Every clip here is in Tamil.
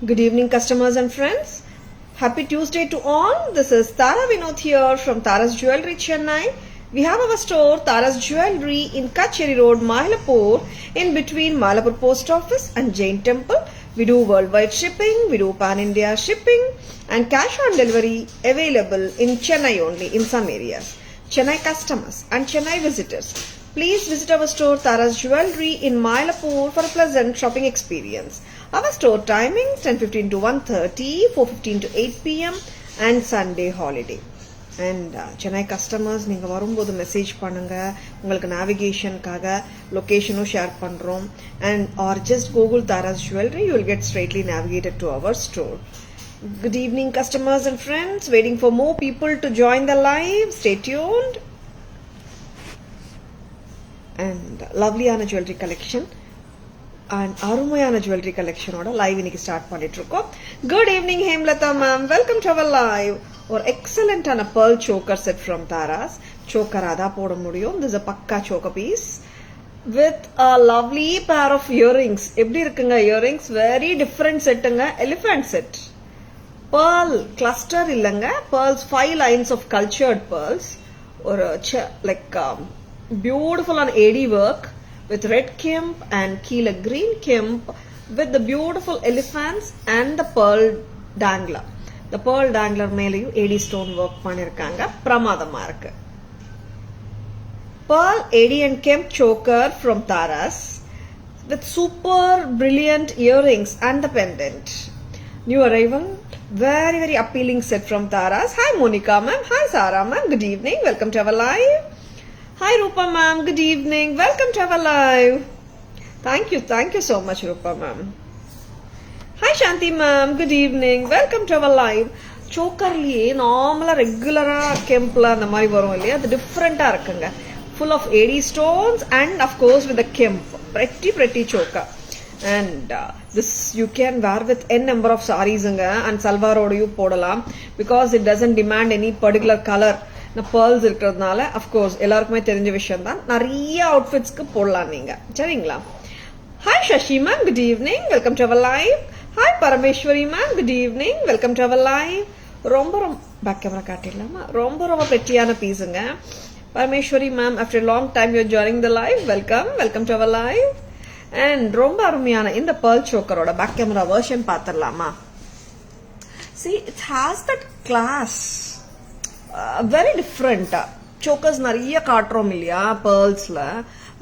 Good evening, customers and friends. Happy Tuesday to all. This is Tara Vinod here from Tara's Jewelry, Chennai. We have our store, Tara's Jewelry, in Kacheri Road, Mylapore, in between Mylapore Post Office and Jain Temple. We do worldwide shipping, we do pan-India shipping, and cash on delivery available in Chennai only, in some areas. Chennai customers and Chennai visitors, please visit our store, Tara's Jewelry, in Mylapore for a pleasant shopping experience. Our store timing 10:15 to 1:30, 4:15 to 8 p.m. and Sunday holiday. And Chennai customers, நீங்க வரும்போது மெசேஜ் பண்ணுங்க, உங்களுக்கு நேவிகேஷனுக்காக லொகேஷனும் ஷேர் பண்றோம். And or just Google Tara's Jewelry, you will get straightly navigated to our store. Good evening, customers and friends. Waiting for more people to join the live. Stay tuned. And lovelyயான jewelry collection and அருமையான jewelry collectionோட லைவ் இன்னைக்கு ஸ்டார்ட் பண்ணிட்டு இருக்கோம். Good evening, Hemlata ma'am. Welcome to our live. ஒரு எக்ஸலண்டான pearl choker set from Tara's. choker அதா போட முடியும். This is a பக்கா choker piece with a lovely pair of earrings. எப்படி இருக்குங்க earrings? Very different setங்க. Elephant set. pearl cluster இல்லங்க. pearls 5 lines of cultured pearls. ஒரு like beautiful on AD work with red kemp and keela green kemp with the beautiful elephants and the pearl dangler. The pearl dangler மேலையும் AD stone work பண்ணிருக்காங்க. பிரமாதமா இருக்கு. Pearl AD and kemp choker from Tara's with super brilliant earrings and the pendant. New arrival, very appealing set from Tara's. Hi Monica ma'am. Hi Sarah ma'am. Good evening. Welcome to our live. Hi Rupa ma'am, good evening. Welcome to our live. Thank you so much Rupa ma'am. Hi Shanti ma'am, good evening. Welcome to our live. chokerliye normala regular kempla அந்த மாதிரி வரும் இல்லையா, அது டிஃபரெண்டா இருக்குங்க. Full of AD stones and of course with the kemp. Pretty choker. And this you can wear with n number of sarees and salwar ஓடயும் போடலாம் because it doesn't demand any particular color. இந்த pearls இருக்கிறதுனால of course எல்லாருக்குமே தெரிஞ்ச விஷயம் தான், நிறைய அவுட்ஃபிட்ஸ்க்கு போடலாம் நீங்க. சரிங்களா? Hi Shashi ma'am, good evening. Welcome to our live. Hi Parameshwari ma'am, good evening. Welcome to our live. ரொம்ப பேக் கேமரா காட்டிடலாமா? ரொம்ப பெட்டியான பீஸுங்க. Parameshwari ma'am, after a long time you are joining the live. Welcome to our live. And ரொம்ப அருமையான இந்த pearl chokerோட பேக் கேமரா வெர்ஷன் பாத்திரலாமா? See, it has that class. Very different. chokers நிறைய காட்டுறோம் இல்லையா pearlsல,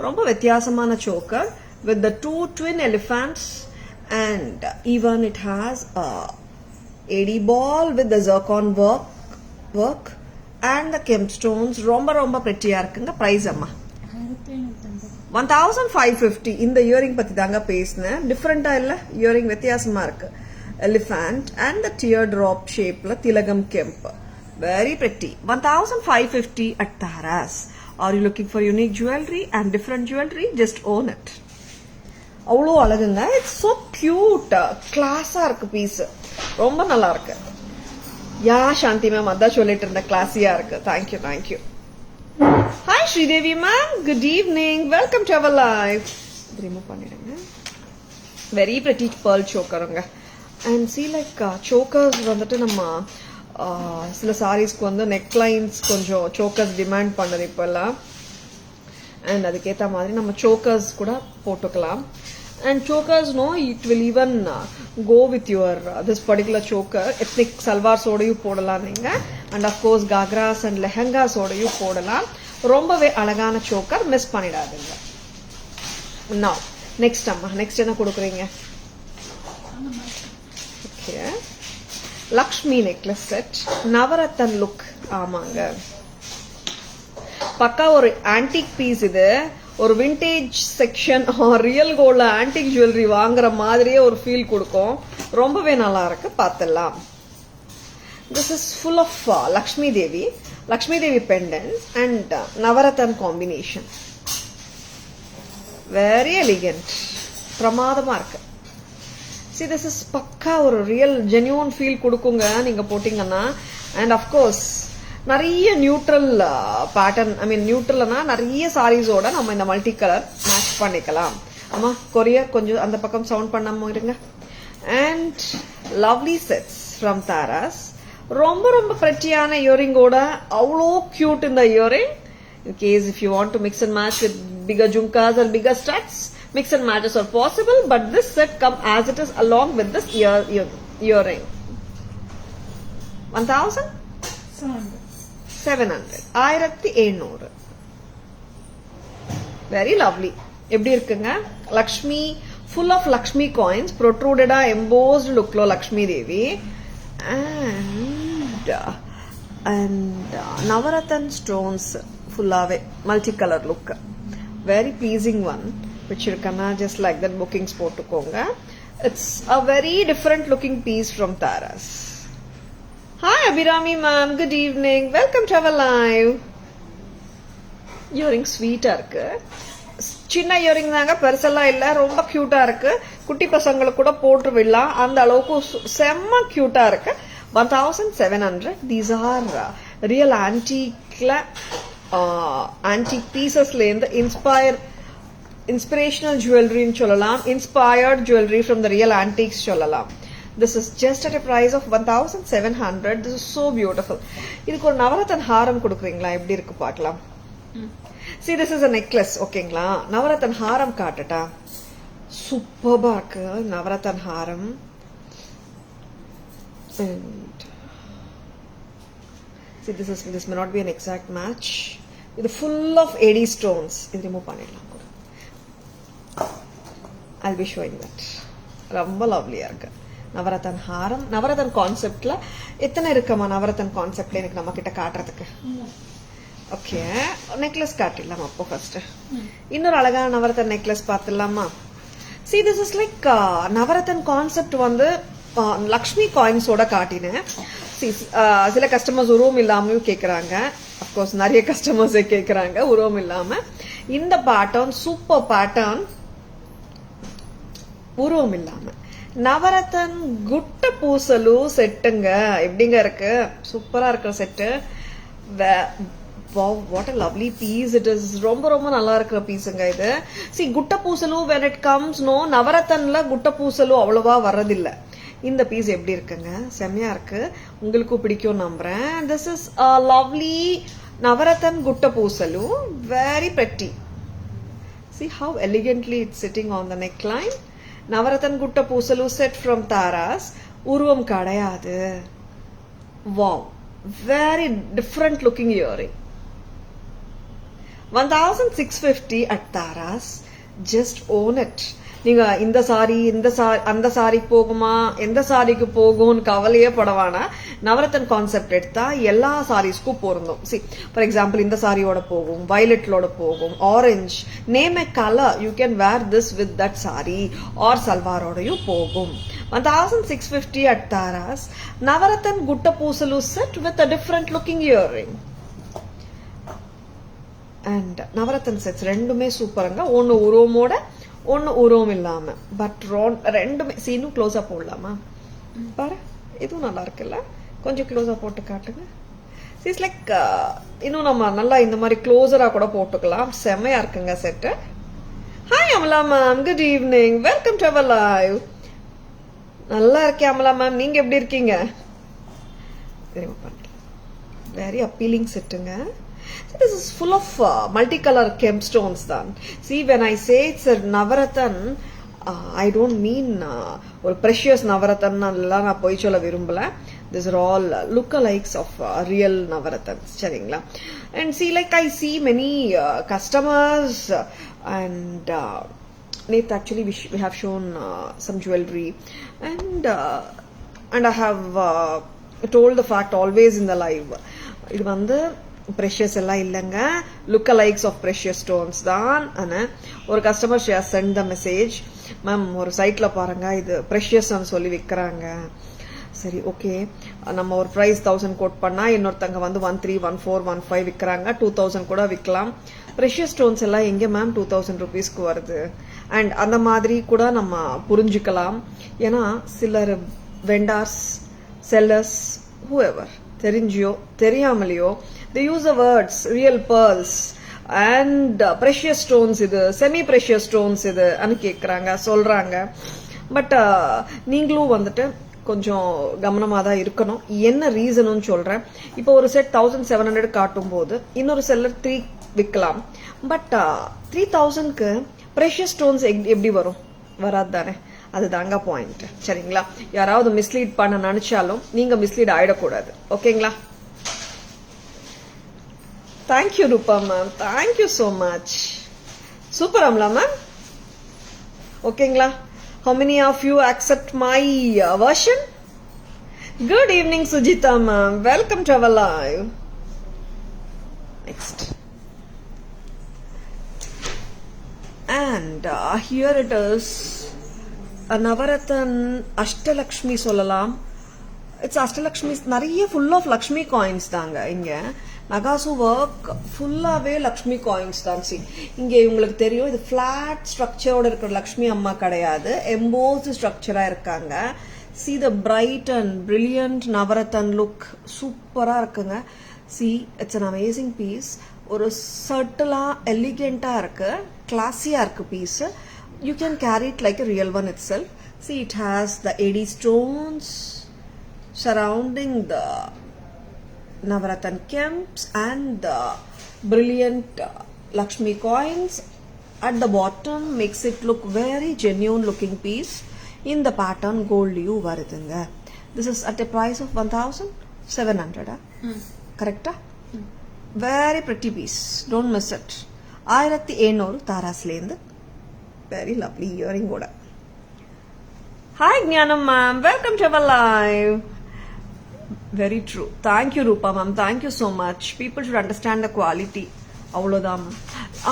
ரொம்ப வித்தியாசமான choker with the 2 twin elephants and even it has a AD ball with the zircon work and the kemp stones. ரொம்ப prettyயா இருக்குங்க. பிரைஸ் அம்மா 1550. இந்த இயரிங் பத்தி தாங்க பேசினேன். டிஃபரெண்டா இல்ல, இயரிங் வித்தியாசமா இருக்கு. elephant and the teardrop shapeல திலகம் kemp. Very pretty. 1550 at Tara's. Are you looking for unique jewelry and different jewelry? Just own it. அவ்வளோ அழகுங்க. It's so cute. கிளாஸா இருக்கு பீஸ். ரொம்ப நல்லா இருக்கு. யா சாந்தி மேம் அதான் சொல்லிட்டு இருந்த கிளாஸியா இருக்கு. Thank you. Hi Sridevi ma'am. Good evening. Welcome to our live. Remove பண்ணிடுங்க. Very pretty pearl chokerங்க. And see like chokers வந்துட்டு நம்ம சில சாரீஸ்க்கு வந்து நெக் லைன்ஸ் கொஞ்சம் chokers டிமாண்ட் பண்ணுது இப்பெல்லாம். அண்ட் அதுக்கேற்ற மாதிரி நம்ம chokers கூட போட்டுக்கலாம். And chokers it will even go with your this particular choker. Ethnic salwars ஓடையும் போடலாம் நீங்க. And of course gagras and lehengas ஓடையும் போடலாம். ரொம்பவே அழகான choker, மிஸ் பண்ணிடாதீங்க. Now next என்ன கொடுக்குறீங்க? Okay. Lakshmi necklace set, Navratan look. ஆமாங்க, பக்கா ஒரு ஆன்டிக் பீஸ். இது ஒரு விண்டேஜ் செக்ஷன் ரியல் கோல்ட்ல ஆன்டிக் ஜுவல்லரி வாங்குற மாதிரியே ஒரு ஃபீல் கொடுக்கும். ரொம்பவே நல்லா இருக்கு. பார்த்துடலாம். This is full of Lakshmi Devi pendants and Navarathan combination. Very elegant. பிரமாதமா இருக்கு. See, this is பக்கா ஒரு ரியல் ஜென்யூன் ஃபீல் கொடுக்குங்க நீங்க போட்டீங்கன்னா. And of course நிறைய நியூட்ரல் பேட்டர்ன், நியூட்ரல்னா நிறைய சாரீஸோட நம்ம இந்த மல்டி கலர் மேட்ச் பண்ணிக்கலாம். ஆமா, கொரியர் கொஞ்சம் அந்த பக்கம் சவுண்ட் பண்ணாம இருங்க. and lovely sets from Taras. ரொம்ப ரொம்ப prettyயான earring ஓட அவ்வளோ cute இந்த earring. In case if you want to mix and match with bigger jhumkas or bigger studs, mix and matches are possible, but this set come as it is along with this earring. 1,700. 1700. Very lovely. எப்படி இருக்குங்க? Lakshmi, full of Lakshmi coins, protruded embossed look lo Lakshmi Devi, and Navarathan stones full of multicolor look. Very pleasing one, which you can just like that bookings போட்டுக்கோங்க. It's a very different looking piece from Taras. Hi Abhirami ma'am, good evening. Welcome to our live. Earring sweet இருக்கு. சின்ன இயரிங் தாங்க, பெருசெல்லாம் இல்ல, ரொம்ப கியூட்டா இருக்கு. குட்டி பசங்களுக்கு கூட போட்டு விடலாம், அந்த அளவுக்கு செம்ம கியூட்டா இருக்கு. 1700. These are real antique piecesல இருந்து inspirational jewelry ன்னு சொல்லலாம். Inspired jewelry from the real antiques சொல்லலாம். This is just at a price of 1700. This is so beautiful. இதுக்கு ஒரு நவரத்தன் ஹாரம் கொடுக்குறீங்களா? எப்படி இருக்கு பார்க்கலாம். See, this is a necklace, ஓகேங்களா? நவரத்தன் ஹாரம் காட்டட்டா? சூப்பர்பா இருக்கு நவரத்தன் ஹாரம். And see, this may not be an exact match. இது full of AD stones. இது ரிமூவ் பண்ணிடலாம் கூட. I'll be showing that. ரொம்ப லவ்லியா இருக்கு நவரத்தன் ஹாரம். நவரத்தன் கான்செப்ட்ல எத்தனை இருக்குமா? நவரத்தன் கான்செப்ட்ல எனக்கு நம்ம கிட்ட காட்டுறதுக்கு. ஓகே, நெக்லஸ் காட்டிடலாம் அப்போ ஃபர்ஸ்ட். இன்னொரு அழகான நவரத்தன் நெக்லஸ் பார்த்துடலாமா? See, this is like navratan concept வந்து லக்ஷ்மி காயின்ஸோட காட்டினேன். சில கஸ்டமர்ஸ் உருவம் இல்லாமையும் கேட்குறாங்க. அப்கோர்ஸ் நிறைய கஸ்டமர்ஸே கேட்குறாங்க உருவம் இல்லாம. இந்த பேட்டர்ன் சூப்பர் பேட்டர்ன், உருவம் இல்லாம நவரத்தன் குட்ட பூசலு செட்டுங்க. எப்படிங்க இருக்கு? சூப்பரா இருக்கிற set. Wow, what a lovely piece it is. ரொம்ப ரொம்ப நல்லா இருக்கிற பீஸுங்க இது. See, குட்ட பூசலு when it comes, no, நவரத்தன்ல குட்ட பூசலு அவ்வளவா வர்றதில்ல. இந்த பீஸ் எப்படி இருக்குங்க? செம்மையா இருக்கு, உங்களுக்கும் பிடிக்கும் நம்புறேன். This is a lovely navratan gutta பூசலு, very pretty. See how elegantly it's sitting on the neckline. Navratan gutta பூசலு set from Taras. உருவம் கிடையாது. Wow, very different looking earring. 1650 at Taras. Just own it. நீங்க இந்த சாரி அந்த சாரிக்கு போகுமா, எந்த சாரிக்கு போகும்னு கவலையே படவானா, நவரத்தன் கான்செப்ட் எடுத்தா எல்லா சாரீஸ்க்கும் பொருந்தும். சி ஃபார் எக்ஸாம்பிள் இந்த சாரியோட போகும், வயலட்லோட போகும், orange, name a colour, you can wear this with that sari or சல்வாரோடையும் போகும். 1650 at Taras. Navratan gutta pusalu set வித் a different looking earring. And Navratan sets ரெண்டுமே சூப்பருங்க. ஒன்னு உருவமோட, ஒன்னு உருவம் இல்லாம. பட் ரெண்டுமே சீனும் க்ளோஸா போடலாமா? பாரு, இதுவும் நல்லா இருக்குல்ல. கொஞ்சம் க்ளோஸா போட்டு காட்டுங்க. இட்ஸ் லைக் இன்னும் நம்ம நல்லா இந்த மாதிரி க்ளோஸரா கூட போட்டுக்கலாம். செம்மையா இருக்குங்க set. Hi Amala ma'am, good evening, welcome to our live. நல்லா இருக்கேன் அமலா மேம், நீங்க எப்படி இருக்கீங்க? வெரி அப்பீலிங் செட்டுங்க. This is full of multicolor gemstones then. See, when I say it's a Navarathan, I don't mean or precious Navarathan alla na poi solla virumbala. These are all lookalikes of real Navarathans, சரிங்களா? And see, like I see many customers and actually we have shown some jewelry and I have told the fact always in the live. இது வந்து ப்ரெஷியஸ் எல்லாம் இல்லைங்க, look likes of precious stones தான். ஆனால் ஒரு customer share sent the message, ma'am ஒரு சைட்டில் பாருங்க இது ப்ரெஷியஸ்ன்னு சொல்லி விற்கிறாங்க. சரி, ஓகே, நம்ம ஒரு ப்ரைஸ் 1000 கோட் பண்ணால் இன்னொருத்தங்க வந்து 13, 14, 15 விற்கிறாங்க. 2000 கூட விற்கலாம். ப்ரெஷியஸ் ஸ்டோன்ஸ் எல்லாம் எங்கே மேம் 2000 ருபீஸ்க்கு வருது? அண்ட் அந்த மாதிரி கூட நம்ம புரிஞ்சுக்கலாம். ஏன்னா சிலர் vendors, sellers, whoever, தெரிஞ்சியோ தெரியாமலையோ, they use the words real pearls and precious stones, இது semi precious stones இது அனு கேக்குறாங்க, சொல்றாங்க. பட் நீங்களும் வந்துட்டு கொஞ்சம் கவனமாக தான் இருக்கணும். என்ன ரீசனும் சொல்றேன். இப்போ ஒரு செட் 1700 காட்டும் போது இன்னொரு செல்லர் 3 விற்கலாம். பட் 3000க்கு ப்ரெஷியஸ் ஸ்டோன்ஸ் எப்படி வரும்? வராது தானே. அதுதாங்க பாயிண்ட். சரிங்களா? யாராவது மிஸ்லீட் பண்ண நினைச்சாலும் நீங்க மிஸ்லீட் ஆயிடக்கூடாது. ஓகேங்களா? Thank you Rupa ma'am, thank you so much. Super Amla ma'am. ஓகேங்களா? How many of you accept my version? Good evening Sujita ma'am, welcome to our live. Next. And here it is, a Navarathan Ashtalakshmi சொல்லலாம். It's Ashtalakshmi, நிறைய full of Lakshmi coins தாங்க. இங்க நகாசு ஒர்க் ஃபுல்லாவே லக்ஷ்மி காயின்ஸ் தான். சி இங்கே உங்களுக்கு தெரியும், இது பிளாட் ஸ்ட்ரக்சரோட இருக்கிற லக்ஷ்மி அம்மா கிடையாது, எம்போஸ்டு ஸ்ட்ரக்சரா இருக்காங்க. See the bright and brilliant navratan look சூப்பரா இருக்குங்க. See it's an amazing piece. ஒரு சர்ட்டிலா எலிகென்டா இருக்கு, கிளாஸியா இருக்கு piece. You can carry it like a real one itself. See, it has the AD stones surrounding the Navarathan Kemps and the brilliant Lakshmi coins at the bottom makes it look very genuine looking piece. In the pattern gold you varudunga. This is at a price of 1700. Correct? Very pretty piece. Don't miss it. 1700 Taras lendu. Very lovely earring oda. Hi Jnanam ma'am, welcome to our live. Very true. Thank you Rupa ma'am, thank you so much. People should understand the quality. அவ்வளோதான் மேம்.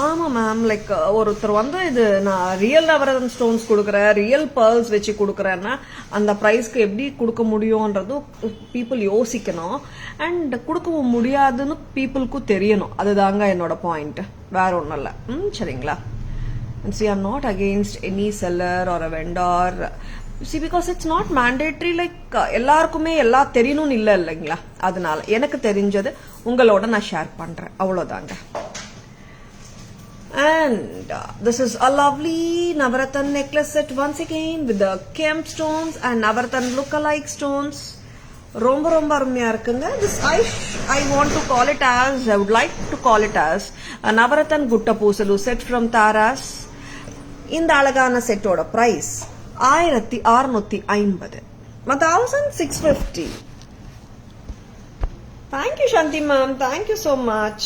ஆமா மேம், லைக் ஒருத்தர் வந்து இது நான் ரியல் நவரத்தன் ஸ்டோன்ஸ் கொடுக்குறேன், ரியல் பேர்ல்ஸ் வச்சு கொடுக்குறேன்னா அந்த ப்ரைஸ்க்கு எப்படி கொடுக்க முடியும்ன்றது பீப்புள் யோசிக்கணும். அண்ட் கொடுக்க முடியாதுன்னு பீப்புளுக்கும் தெரியணும். அதுதாங்க என்னோட பாயிண்ட், வேற ஒன்றும் இல்லை. சரிங்களா? See, I'm not against any seller or a vendor. See, because it's not mandatory like எல்லாருக்குமே எல்லாம் தெரியணும்னு இல்லை இல்லைங்களா? அதனால எனக்கு தெரிஞ்சது உங்களோட நான் ஷேர் பண்றேன், அவ்வளோதாங்க. And this is a lovely Navarathan necklace set once again with the Kemp stones and Navarathan look-alike stones. ரொம்ப ரொம்ப அருமையா இருக்குங்க. This I want to call it as, I would like to call it as a Navarathan Gutta Poosalu set from Taras. இந்த அழகான செட்டோட price 1650, 1650. Thank you Shanti ma'am, thank you so much.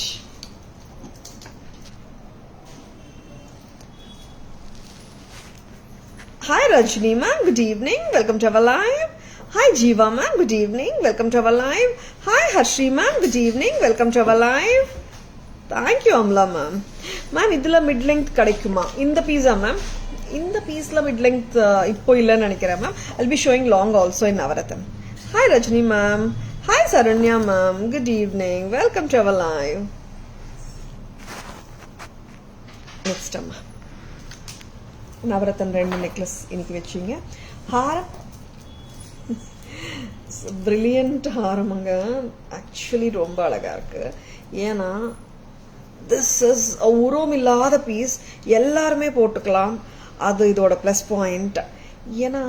Hi Rajni ma'am, good evening, welcome to our live. Hi Jeeva ma'am, good evening, welcome to our live. Hi Harshri ma'am, good evening, welcome to our live. Thank you Amla ma'am. Ma'am, idhula mid length kadikuma inda pizza ma'am. இந்த பீஸ்ல மிட் லெங்த் இப்போ இல்லைன்னு நினைக்கிறேன் ma'am. I'll be showing long also in Navarathan. Hi Rajni ma'am. Hi Saranya ma'am. Good evening. Welcome to our live. Next அம்மா, Navarathan ரெண்டு நெக்லஸ் இன்னைக்கு வச்சிங்க. ஹாரம் பிரில்லியன்ட் ஹாரமுங்க. ஆக்சுவலி ரொம்ப அழகா இருக்கு. ஏன்னா திஸ் இஸ் உருவம் இல்லாத பீஸ், எல்லாருமே போட்டுக்கலாம். அது இதோட பிளஸ் பாயிண்ட். ஏன்னா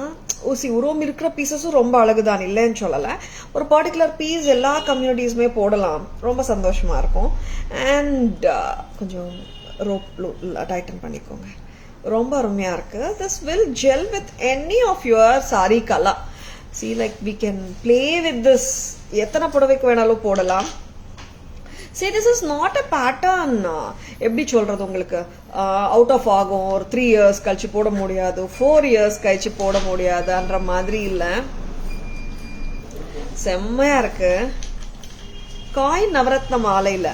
உருவம் இருக்கிற பீசஸும் ரொம்ப அழகுதான், இல்லைன்னு சொல்லலை. ஒரு பர்டிகுலர் பீஸ் எல்லா கம்யூனிட்டிஸுமே போடலாம், ரொம்ப சந்தோஷமா இருக்கும். அண்ட் கொஞ்சம் ரோப் டைட்டன் பண்ணிக்கோங்க, ரொம்ப அருமையா இருக்கு. This will gel with any of your sari colour. See, like we can play with this. எத்தனை புடவைக்கு வேணாலும் போடலாம். See, this is not a pattern. எப்படி சொல்றது உங்களுக்கு, அவுட் ஆஃப் ஆகும், ஒரு 3 years கழிச்சு போட முடியாது, 4 years கழிச்சு போட முடியாதுன்ற மாதிரி இல்ல. செம்மையா இருக்கு. காயின் நவரத்ன மாலையில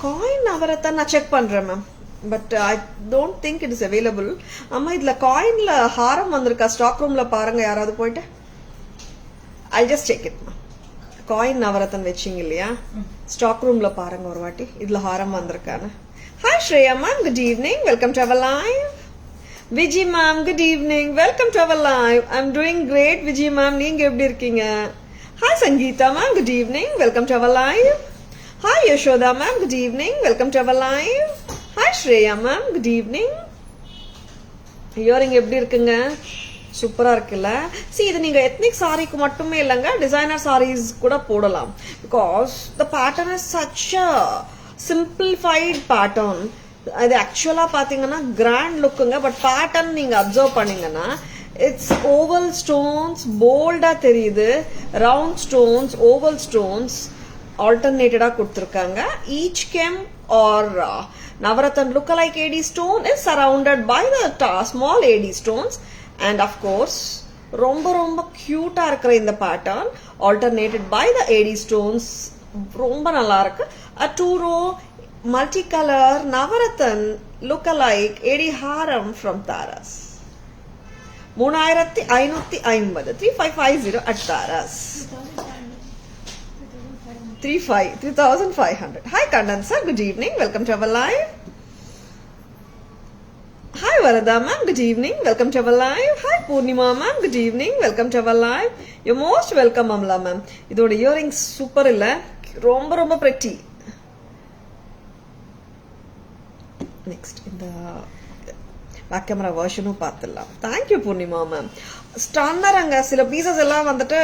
காயின் நவரத்ன நான் செக் பண்றேன் ma'am, but I don't think it is available. அம்மா, இதுல காயின்ல ஹாரம் வந்திருக்கா? ஸ்டாக் ரூம்ல பாருங்க, யாராவது போயிட்டு. I just check it. Coin navratan வச்சிங்க இல்லையா, ஸ்டாக் ரூம்ல பாருங்க ஒரு வாட்டி, இதுல ஹாரம் வந்திருக்கான்னு. Hi Shreya ma'am, good evening, welcome to our live. Viji ma'am, good evening, welcome to our live. I am doing great Viji ma'am, நீங்க எப்படி இருக்கீங்க? Hi Sangeetha ma'am, good evening, welcome to our live. Hi Yashoda ma'am, good evening, welcome to our live. Hi Shreya ma'am, good evening. Earring எப்படி இருக்குங்க? சூப்பரா இருக்குல்ல? see இது நீங்க எத்னிக் சாரிக்கு மட்டுமே இல்லைங்க, டிசைனர் சாரீஸ் கூட போடலாம். Because the pattern is such a simplified pattern. இது ஆக்சுவலா பாத்தீங்கன்னா கிராண்ட் லுக்குங்க. பட் பேட்டர்ன் நீங்க அப்சர்வ் பண்ணீங்கன்னா இட்ஸ் ஓவல் ஸ்டோன்ஸ், போல்டா தெரியுது. ரவுண்ட் ஸ்டோன்ஸ், ஓவல் ஸ்டோன்ஸ் ஆல்டர்னேட்டடா கொடுத்திருக்காங்க. Each gem are navratna look alike AD stone is surrounded by the small AD stones. And of course ரொம்ப ரொம்ப கியூட்டா இருக்கிற இந்த pattern alternated by the AD stones ரொம்ப நல்லா இருக்கு. a 2-row multicolor Navratna look alike AD Haram from Taras. 3550 3550 at Taras. 3500. Hi Kannan sir, good evening, welcome to our live. Hi Varada ma'am, good evening, welcome to our live. Hi Purnima ma'am, good evening, welcome to our live. You're most welcome Amla ma'am. இதோட இயரிங்ஸ் சூப்பர் இல்ல? ரொம்ப ரொம்ப pretty. Next இந்த பேக் கேமரா வெர்ஷனும் பார்த்துடலாம். Thank you Poornima ma'am. ஸ்டாண்டர்ங்க சில பீசஸ் எல்லாம் வந்துட்டு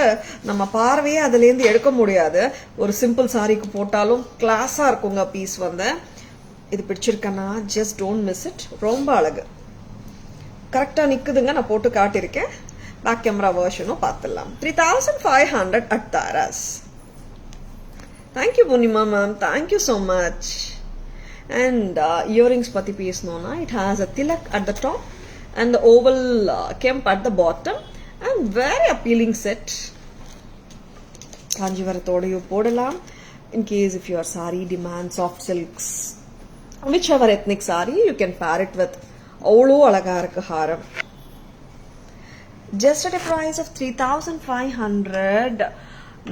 நம்ம பார்வையே அதுலேருந்து எடுக்க முடியாது. ஒரு சிம்பிள் சாரிக்கு போட்டாலும் கிளாஸா இருக்குங்க பீஸ் வந்து. இது பிடிச்சிருக்கேன்னா ஜஸ்ட் டோன்ட் மிஸ் இட். ரொம்ப அழகு, கரெக்டா நிக்குதுங்க. நான் போட்டு காட்டியிருக்கேன். பேக் கேமரா வெர்ஷனும் பார்த்துடலாம். 3500 at Taras. Thank you Poornima ma'am, thank you so much. And earrings பத்தி பேசணும்னா it has a tilak at the top and the oval kemp at the bottom and very appealing set. காஞ்சிவரத்தோடயும் போடலாம். In case if your saree demands soft silks, whichever ethnic saree you can pair it with. அவ்வளோ அழகா இருக்கு ஹாரம். Just at a price of 3500.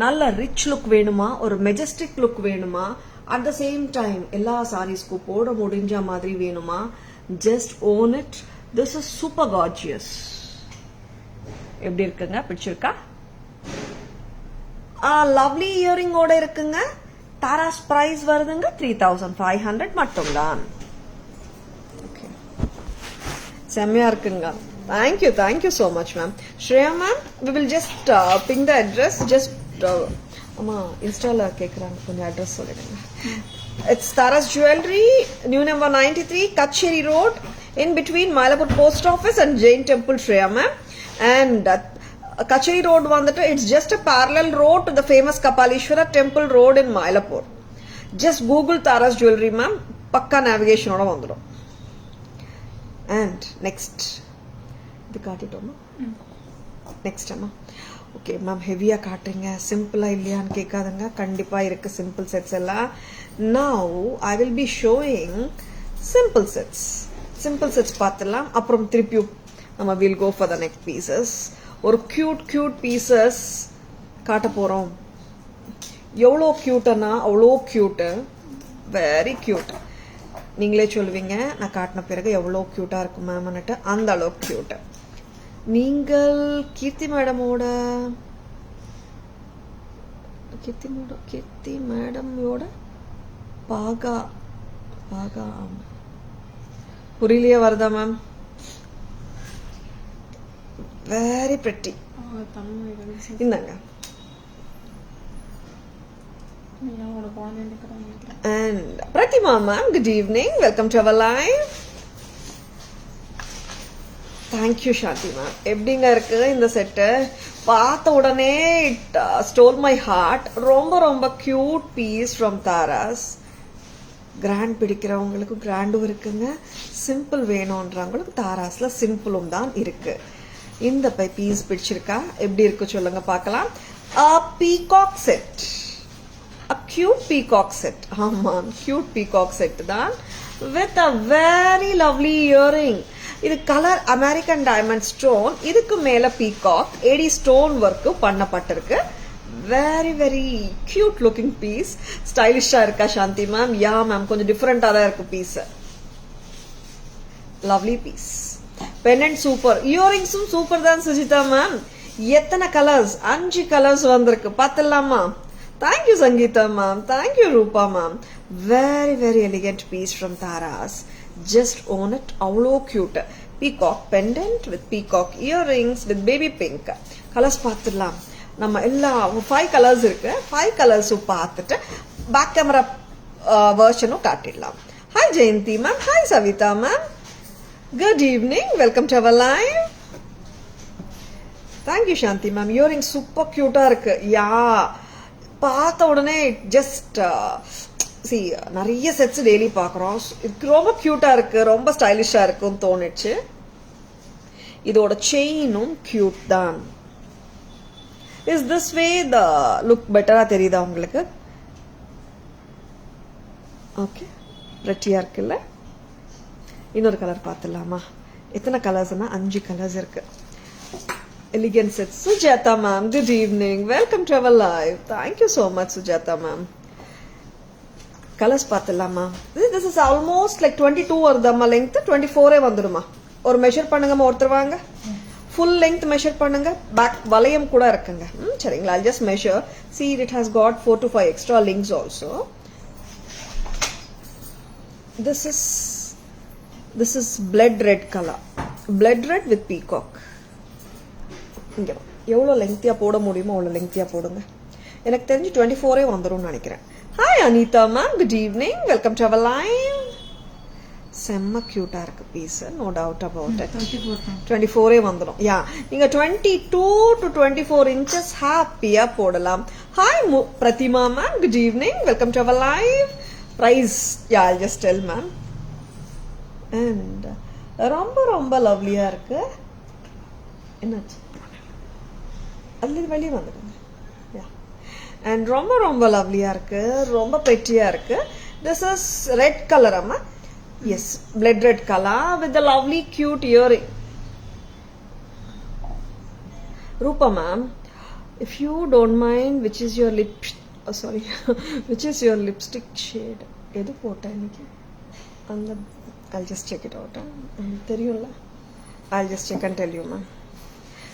நல்ல ரிச் லுக் வேணுமா, ஒரு மெஜஸ்டிக் லுக் வேணுமா, at the same time எல்லா சாரீஸ்க்கு போட முடிஞ்ச மாதிரி வேணுமா, just own it. This is super gorgeous. எப்படி இருக்குங்க? பிடிச்சிருக்கா? லவ்லி இயரிங் ஓட இருக்குங்க. தாராஸ் பிரைஸ் வருதுங்க 3500 மட்டும்தான். செம்மையா இருக்குங்க. Thank you so much ma'am. Shreya ma'am, we will just ping the address. Just அம்மா இன்ஸ்டால கேக்குறாங்க, கொஞ்சம் அட்ரஸ் சொல்லிடுங்க. It's Tara's jewellery, new number 93 கச்சேரி road, in between Mylapore post office and Jain temple, Shreya ma'am. And Kacheri road vandittu, it's just a parallel road to the famous Kapalishwara temple road in Mylapore. Just Google Taras jewelry ma'am, pakka navigation oda vandrum. And next இது காட்டிட்டோமா? நெக்ஸ்ட் அம்மா. ஓகே மேம், ஹெவியா காட்டுறீங்க, சிம்பிளா இல்லையான்னு கேட்காதுங்க. கண்டிப்பா இருக்கு சிம்பிள் செட்ஸ் எல்லாம். Now I will be showing simple sets. Simple sets பார்த்துலாம். அப்புறம் திருப்பியும் நம்ம will go for the next pieces. ஒரு கியூட் பீசஸ் காட்ட போறோம். எவ்வளோ கியூட்டனா அவ்வளோ கியூட்டு, வெரி கியூட். நீங்களே சொல்லுவீங்க நான் காட்டின பிறகு எவ்வளோ கியூட்டா இருக்கும் மேம்னுட்டு. அந்த அளவுக்கு கியூட்டு. நீங்கள் கீர்த்தி மேடமோட பாகா புரியலையே வருதா மேம்? Very pretty. இந்தாங்க. And Pratima ma'am, good evening, welcome to our live. Thank you Shanti ma'am. எப்படிங்க இருக்கு இந்த செட்டு? பார்த்த உடனே it stole my heart. ரொம்ப cute piece from Taras. Grand பிடிக்கிறவங்களுக்கு கிராண்டும் இருக்குங்க, சிம்பிள் வேணும்ன்றவங்களுக்கு தாராஸ்ல சிம்பிளும் தான் இருக்கு. இந்த பீஸ் பிடிச்சிருக்கா? எப்படி இருக்கு சொல்லுங்க பார்க்கலாம். Peacock set, cute peacock set. Cute peacock set தான் with a very lovely earring. இது கலர் அமெரிக்கன் டைமண்ட் ஸ்டோன். இதுக்கு மேல பீகாக் ஏடி ஸ்டோன் ஒர்க் பண்ணப்பட்டிருக்கு. very cute looking piece. ஸ்டைலிஷா இருக்கா சாந்தி மேம்? யா மேம், கொஞ்சம் டிஃபரெண்டா தான் இருக்கு piece. Lovely piece. Pendant super, இயரிங்ஸும் சூப்பர் தான் சுஜிதா மேம். எத்தனை கலர்ஸ்? 5 கலர்ஸ் வந்திருக்கு, பாத்துலாமா? Thank you Sangeeta ma'am, thank you Rupa ma'am. Very elegant piece from Taras. Just own it. அவ்வளோ cute. peacock pendant with peacock earrings with baby pink. Colors பார்த்துடலாம். நம்ம எல்லா 5 கலர்ஸ் இருக்கு. 5 கலர்ஸும் பார்த்துட்டு பேக் கேமரா வெர்ஷனும் காட்டிடலாம். Hi Jayanthi ma'am, hi Savitha ma'am, good evening, welcome to our live. Thank you Shanti ma'am. Earring super கியூட்டா இருக்கு. யா, பார்த்த உடனே ஜஸ்ட் நிறைய செட்ஸ் டெய்லி பார்க்குறோம். ரொம்ப கியூட்டா இருக்கு, ரொம்ப ஸ்டைலிஷா இருக்குன்னு தோணுச்சு. இதோட செயினும் கியூட் தான். Is this way the look பெட்டரா தெரியுதா உங்களுக்கு? ஓகே, பிரெட்டியா இருக்குல்ல? இன்னொரு கலர் பார்த்துடலாமா? எத்தனை கலர்ஸ்னா 5 கலர்ஸ் இருக்கு. Elegant set. Sujatha ma'am, good evening, welcome to our live. Thank you so much Sujatha ma'am. Colours பார்த்துடலாமா? திஸ் இஸ் ஆல்மோஸ்ட் லைக் 22 வருதாம்மா லெங்க். 24 வந்துடுமா? ஒரு மெஷர் பண்ணுங்கம்மா, ஒருத்தர் வாங்க. ஃபுல் லெங்க் மெஷர் பண்ணுங்க. பேக் வளையம் கூட இருக்குங்க. சரிங்களா? I'll just measure. See, it has got 4 to 5 extra links also. This is blood red color. Blood red with peacock. இங்க எவ்வளோ லெங்க்தியா போட முடியுமோ அவ்வளோ லெங்க்தியா போடுங்க. எனக்கு தெரிஞ்சு 24 வந்துரும்னு நினைக்கிறேன். Hi Anitha ma'am, good evening, welcome to our live. செம்ம கியூட்டா இருக்கு piece, no doubt about it. 24 வந்துடும். யா, நீங்க 22 to 24 இன்ச்சஸ் ஹாப்பியா போடலாம். Hi Prathima ma'am, good evening, welcome to our live. Price yeah, I'll just tell ma'am. And ரொம்ப ரொம்ப லவ்லியா இருக்கு. என்னாச்சு? அதுல வெளியே வந்துடுங்க. அண்ட் ரொம்ப ரொம்ப லவ்லியா இருக்கு, ரொம்ப பெட்டியா இருக்கு. திஸ் இஸ் ரெட் கலர் அம்மா. Yes, blood red colour with the lovely cute earring. Rupa ma'am, if you don't mind, which is your which is your lipstick shade? எது போட்டேன் இன்னைக்கு? அந்த I'll just check it out. தெரியும்ல? I'll just check and tell you ma'am.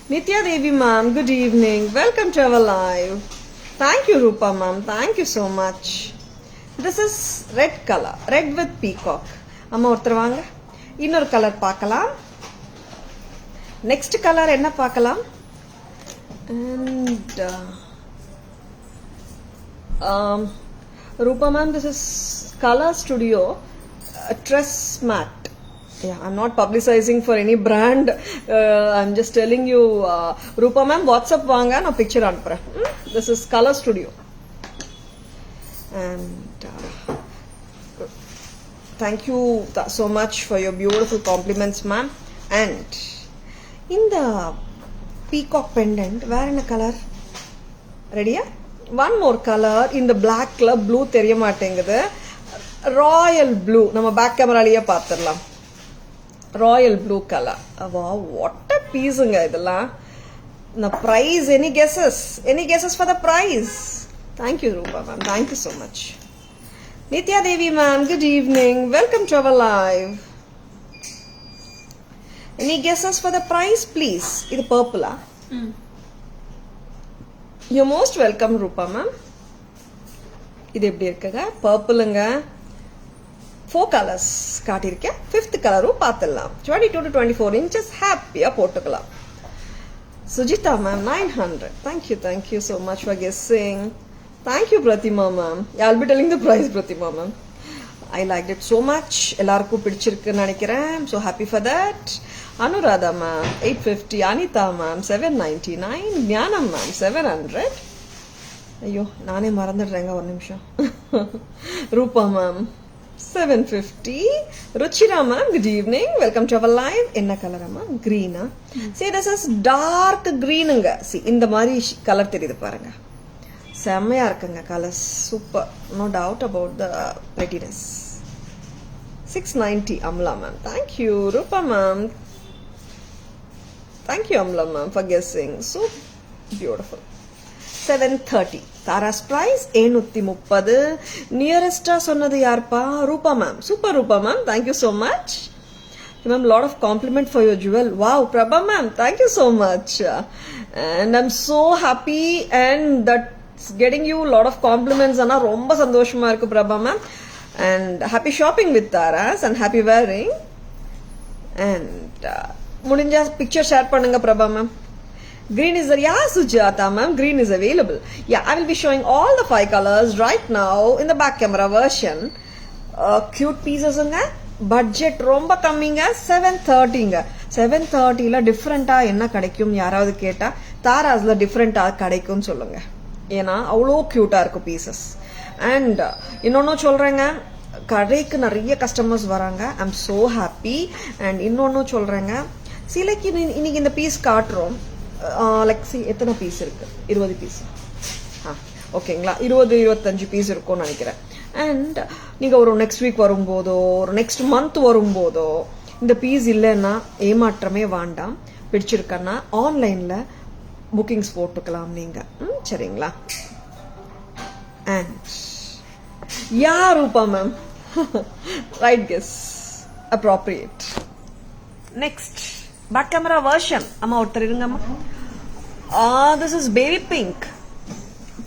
Nitya Devi ma'am, good evening, welcome to our live. Thank you Rupa ma'am, thank you so much. This is red color, red with peacock. அம்மா ஒருத்தர் வாங்க. இன்னொரு கலர் பார்க்கலாம். நெக்ஸ்ட் கலர் என்ன பார்க்கலாம்? And Rupa ma'am, this is Color Studio Tress Matte. Yeah, I'm not publicizing for any brand. I'm just telling you, Rupa ma'am, WhatsApp vaanga, na picture anupren. This is Color Studio. And thank you so much for your beautiful compliments, ma'am. And in the peacock pendant, where in a color? Ready? One more color in the black color, blue theriya maatengudhu. Royal blue. நம்ம பேக் கேமராலயே பார்த்துடலாம். Royal blue colour. Wow, what a pieceங்க இதெல்லாம். The price, any guesses? Any guesses for the price? Thank you Rupa ma'am, thank you so much. Nitya Devi ma'am, good evening, welcome to our live. Any guesses for the price please? இது purple. You're most welcome Rupa ma'am. இது எப்படி இருக்குங்க? பர்பிளுங்க. 4 கலர்ஸ் காட்டியிருக்கேன். 5th கலரும் பார்த்துடலாம். 22 to 24 inches ஹாப்பியா போட்டுக்கலாம். Sujita ma'am, 900. Thank you so much for guessing. Thank you Pratima ma'am. Yeah, I'll be telling the price Pratima ma'am. I liked it so much. எல்லாருக்கும் பிடிச்சிருக்குன்னு நினைக்கிறேன். I'm so happy for that. Anuradha ma'am, 850. Anita ma'am, 799. Jnanam ma'am, 700. ஐயோ, நானே மறந்துடுறேங்க, ஒரு நிமிஷம். Rupa ma'am 750. Ruchira ma'am, good evening, welcome to our live. என்ன கலரம்மா? கிரீனா? See, this is dark greenங்க. See, இந்த மாதிரி கலர் தெரியுது பாருங்க. செம்மையா இருக்குங்க colour. Super, no doubt about the prettiness. 690 Amla ma'am. Thank you Rupa ma'am. Thank you Amla ma'am for guessing. So beautiful. 730. Tara's price 730. Nearest சொன்னது யார்ப்பா? ரூபா மேம். சூப்பர் ரூபா ma'am, thank you so much. Ma'am, lot of compliment for your jewel. Wow, Prabha ma'am, thank you so much. And I'm so happy and that's getting you lot of compliments. Ana romba sandoshama irukku Prabha ma'am. And happy shopping with Taras and happy wearing. And முடிஞ்சா picture share பண்ணுங்க Prabha ma'am. Green is there. Yeah, Sujata ma'am. Green is available. Yeah, I will be showing all the 5 colors right now in the back camera version. Cute pieces unga. Budget ரொம்ப கம்மிங்க. 730ங்க. 730ல டிஃபரெண்டா என்ன கிடைக்கும் யாராவது கேட்டா தாராஸ்ல டிஃபரெண்டா கிடைக்கும்னு சொல்லுங்க. ஏன்னா அவ்வளோ கியூட்டா இருக்கும் பீசஸ். அண்ட் இன்னொன்னு சொல்றேங்க, கடைக்கு நிறைய கஸ்டமர்ஸ் வராங்க. I am so happy. And இன்னொன்னு சொல்றேங்க, சிலைக்கு இன்னைக்கு இந்த பீஸ் காட்டுறோம். லைக் எத்தனை பீஸ் இருக்கு? 20 பீஸ். ஓகேங்களா, 20-25 பீஸ் இருக்கும்னு நினைக்கிறேன். அண்ட் நீங்க ஒரு நெக்ஸ்ட் வீக் வரும்போதோ ஒரு நெக்ஸ்ட் மந்த் வரும்போதோ இந்த பீஸ் இல்லைன்னா ஏமாற்றமே வேண்டாம். பிடிச்சிருக்கன்னா ஆன்லைன்ல புக்கிங்ஸ் போட்டுக்கலாம் நீங்க. சரிங்களா? And yeah Rupa ma'am, right guess, appropriate. Next back camera version. அம்மா ஒருத்தர் இருங்கம்மா. This is baby pink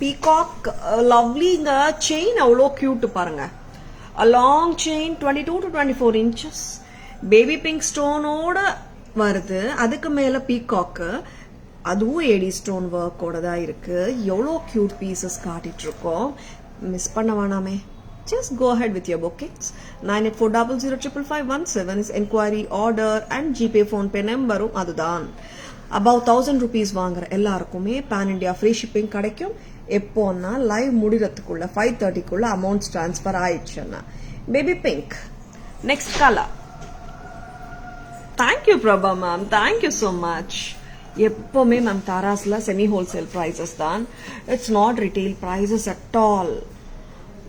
peacock. லவ்லிங்க. செயின் அவ்வளோ கியூட் பாருங்க. Long chain 22 to 24 inches. Baby pink ஸ்டோனோட வருது. அதுக்கு மேல பீகாக்கு, அதுவும் ஏடி ஸ்டோன் ஒர்க்கோட தான் இருக்கு. எவ்வளோ கியூட் பீசஸ் காட்டிட்டு இருக்கோம். மிஸ் பண்ண வேணாமே. Just go ahead with your bookings. 9840055517 is enquiry, order and GPay phone pay number. அதுதான். About 1000 rupees வாங்குற எல்லாருக்குமே pan India free shipping கிடைக்கும். எப்போன்னா லைவ் முடிறதுக்குள்ள 5:30க்குள்ள அமௌண்ட்ஸ் ட்ரான்ஸ்ஃபர் ஆயிடுச்சுன்னா. Baby pink. Next colour. Thank you Prabha ma'am, thank you so much. எப்பவுமே மேம் தாராஸ்ல செமி ஹோல்சேல் ப்ரைசஸ் தான். It's not retail prices at all.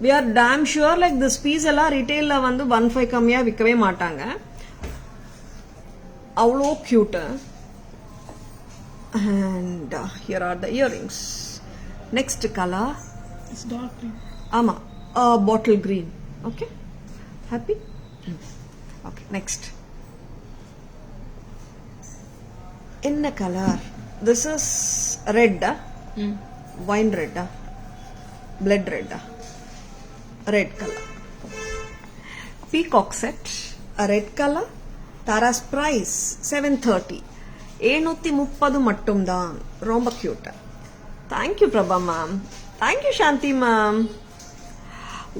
We are damn sure like this piece எல்லாம் retailல வந்து 1.5 கம்மியா விற்கவே மாட்டாங்க. அவ்வளோ cute. And here are the earrings. Next color. It's dark green. ஆமா, bottle green. Okay, happy? Okay, next. என்ன color? This is red. Wine red. Blood red. Red color. Peacock set. A red color. Tara's price 730. 730 மட்டும் தான். ரொம்ப cute. Thank you Prabha ma'am. Thank you Shanti ma'am.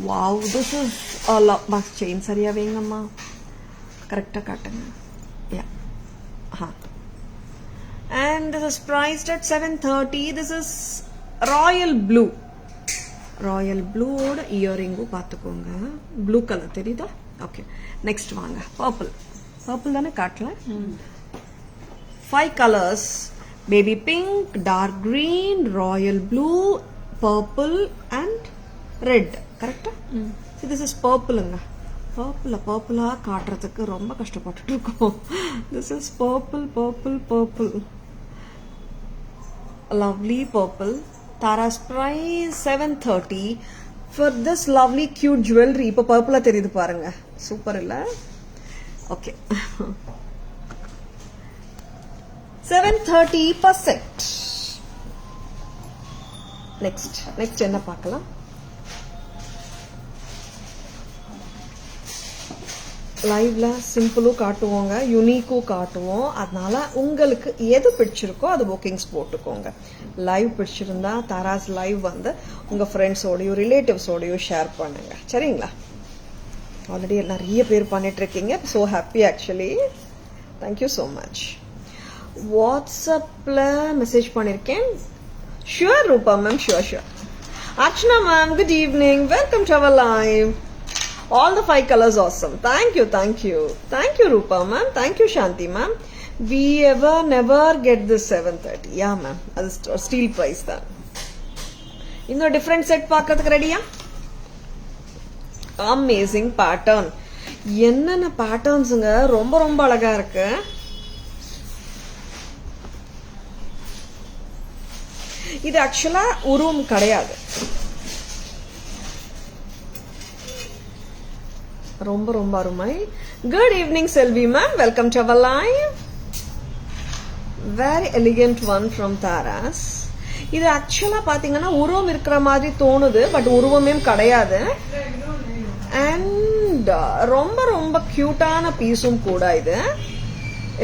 Wow, this is a lot. Bas chain சரியா வைங்கம்மா. கரெக்ட்டா காட்டுங்க. Yeah. And this is priced at 730. This is royal blue. Royal ப்ளூவோட இயரிங்கும் பார்த்துக்கோங்க. ப்ளூ கலர் தெரியுதா? ஓகே, நெக்ஸ்ட் வாங்க. பர்பிள். பர்பிள் தானே காட்டல. 5 colours. Baby pink, dark green, royal blue, purple and red. கரெக்டா? திஸ் இஸ் பர்பிளுங்க. பர்பிளா காட்டுறதுக்கு ரொம்ப கஷ்டப்பட்டுட்டு இருக்கோம். This is purple purple purple. Lovely purple. Tara's price 730 for this lovely cute jewelry. இப்போ பர்பிளா தெரியுது பாருங்க. சூப்பர் இல்ல? ஓகே. 730%. நெக்ஸ்ட் என்ன பார்க்கலாம்? லைவ்ல சிம்பிளும் காட்டுவோங்க, யூனிக்கும் காட்டுவோம். அதனால உங்களுக்கு எது பிடிச்சிருக்கோ அது புக்கிங்ஸ் போட்டுக்கோங்க. லைவ் பிடிச்சிருந்தா தாராஸ் லைவ் வந்து உங்க ஃப்ரெண்ட்ஸோடயோ ரிலேட்டிவ்ஸோடயோ ஷேர் பண்ணுங்க. சரிங்களா? ஆல்ரெடி நிறைய பேர் பண்ணிட்டு இருக்கீங்க. So happy actually. Thank you so much. வாட்ஸ்அப்ல மெசேஜ் பண்ணிருக்கேன். Sure Roopa ma'am, sure. Archana ma'am, good evening. Welcome to our live. All the 5 colors awesome. Thank you. Thank you Rupa ma'am. Thank you Shanti ma'am. We never get this 730. Yeah ma'am. That's steel price தான். இன்னொரு different set பார்க்கிறதுக்கு ரெடியா? Amazing pattern. என்னென்ன பேட்டர்ன்ஸுங்க, ரொம்ப ரொம்ப அழகா இருக்கு. இது ஆக்சுவலா உருவம் கிடையாது. ரொம்ப ரொம்ப அருமை. Good evening Selvi ma'am, welcome to our live. Very elegant one from Taras. இது ஆக்சுவலா பாத்தீங்கன்னா உருவம் இருக்கிற மாதிரி தோணுது, பட் உருவமே கிடையாது. அண்ட் ரொம்ப ரொம்ப கியூட்டான பீஸும் கூட இது.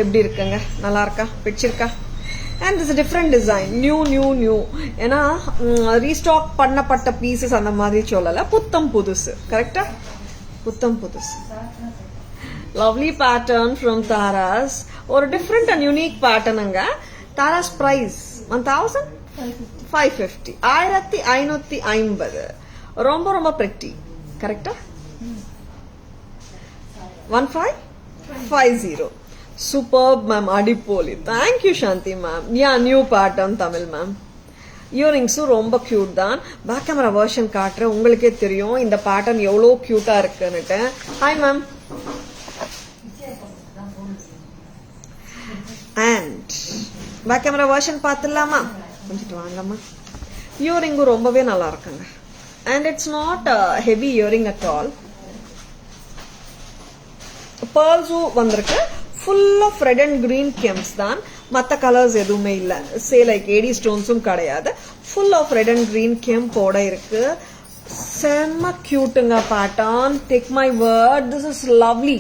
எப்படி இருக்குங்க, நல்லா இருக்கா, பிடிச்சிருக்கா? And it's different design, new. ஏன்னா ரீஸ்டாக் பண்ணப்பட்ட பீசஸ் அந்த மாதிரி சொல்லல, புத்தம் புதுசு. கரெக்டா? புத்தம் புதுசு. Lovely pattern from Taras. ஒரு டிஃப்ரெண்ட் அண்ட் யூனிக் பேட்டர்னுங்க. தாராஸ் பிரைஸ் 1550, 1550. ரொம்ப ரொம்ப பிரிட்டி. கரெக்டா? 1550. Superb ma'am, adipoli. Thank you Shanti ma'am. Yeah, new pattern Tamil ma'am. இயரிங்ஸு ரொம்ப கியூட் தான். பேக் கேமரா வெர்ஷன் காட்டுறேன், உங்களுக்கே தெரியும் இந்த பேட்டர்ன் எவ்வளோ கியூட்டா இருக்குன்னுட்டு. Hi ma'am. And back camera version பார்த்துடலாமா? கொஞ்சிட்டு வாங்கம்மா. இயரிங்கும் ரொம்பவே நல்லா இருக்குங்க. And it's not heavy earring at all. பேர்ல்ஸும் வந்திருக்கு. Full of red and green gems தான், மற்ற கலர்ஸ் எதுவுமே இல்லை. லைக் ஏடி ஸ்டோன்ஸும் கிடையாது. Full of red and green கெம்போட இருக்கு. செம்ம கியூட்டுங்க pattern. Take my word, this is lovely.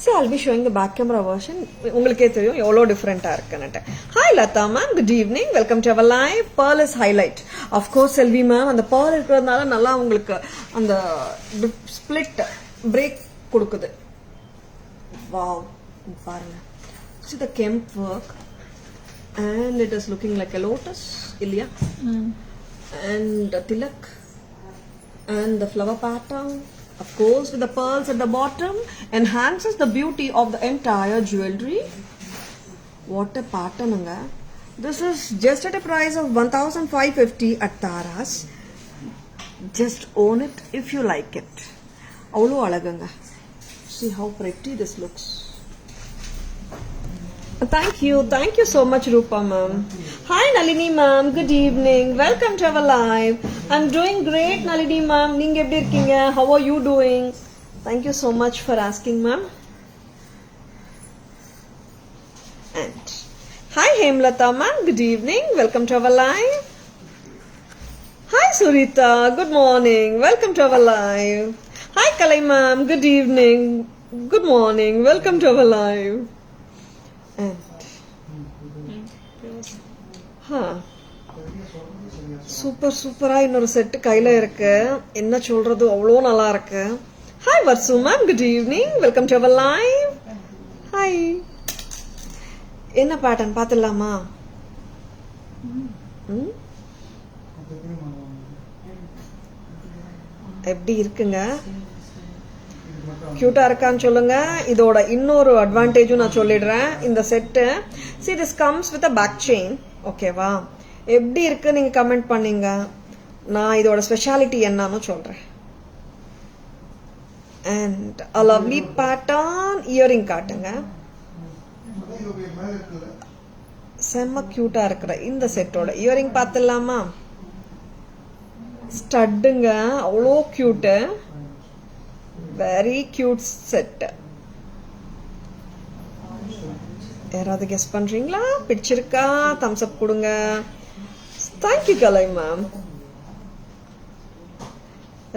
So I'll be showing the back camera version. உங்களுக்கே தெரியும் எவ்வளோ டிஃப்ரெண்டா இருக்குன்னுட்டு. Hi Latha ma'am, good evening, welcome to our live. Pearl is highlight. Of course Selvi ma'am, அந்த பேர்ல் இருக்கிறதுனால நல்லா உங்களுக்கு அந்த ஸ்பிளிட் பிரேக் கொடுக்குது. வாவ், பாருங்க. See the kemp work and it is looking like a lotus, இல்லையா? And a tilak and the flower pattern, of course with the pearls at the bottom, enhances the beauty of the entire jewelry. What a pattern anga. This is just at a price of 1550 at Taras. Just own it if you like it. avlo alaganga. See how pretty this looks. Thank you so much Rupa ma'am. Hi Nalini ma'am, good evening, welcome to our live. I'm doing great Nalini ma'am, neenga eppadi irkeenga? How are you doing? Thank you so much for asking ma'am. And hi Hemlata ma'am, good evening, welcome to our live. Hi Surita, good morning, welcome to our live. Hi Kalai ma'am, good evening, good morning, welcome to our live. சூப்பரா இன்னொரு செட் கையில இருக்கு. என்ன சொல்றது, அவ்வளோ நல்லா இருக்கு. Hi Varsu ma'am, good evening, welcome to our live. Hi. என்ன பேட்டர்ன் பாத்துடலாமா? எப்படி இருக்குங்க? கியூட்டா இருக்கான்னு சொல்லுங்க. இதோட இன்னொரு அட்வான்டேஜும் நான் சொல்லிடுறேன். இந்த set see this comes with a back chain. ஓகேவா? எப்படி இருக்கு நீங்க கமெண்ட் பண்ணீங்க. நான் இதோட ஸ்பெஷாலிட்டி என்னன்னு சொல்றேன். and a lovely pattern earring காட்டுங்க. செம்ம கியூட்டா இருக்கிற இந்த செட்டோட இயரிங் பார்த்துடலாமா? ஸ்டட்டுங்க, அவ்வளோ கியூட்டு. Very cute set. யாராவது கெஸ் பண்றீங்களா? பிடிச்சிருக்கா? தம்ஸ் அப் கொடுங்க. Thank you Kalai ma'am.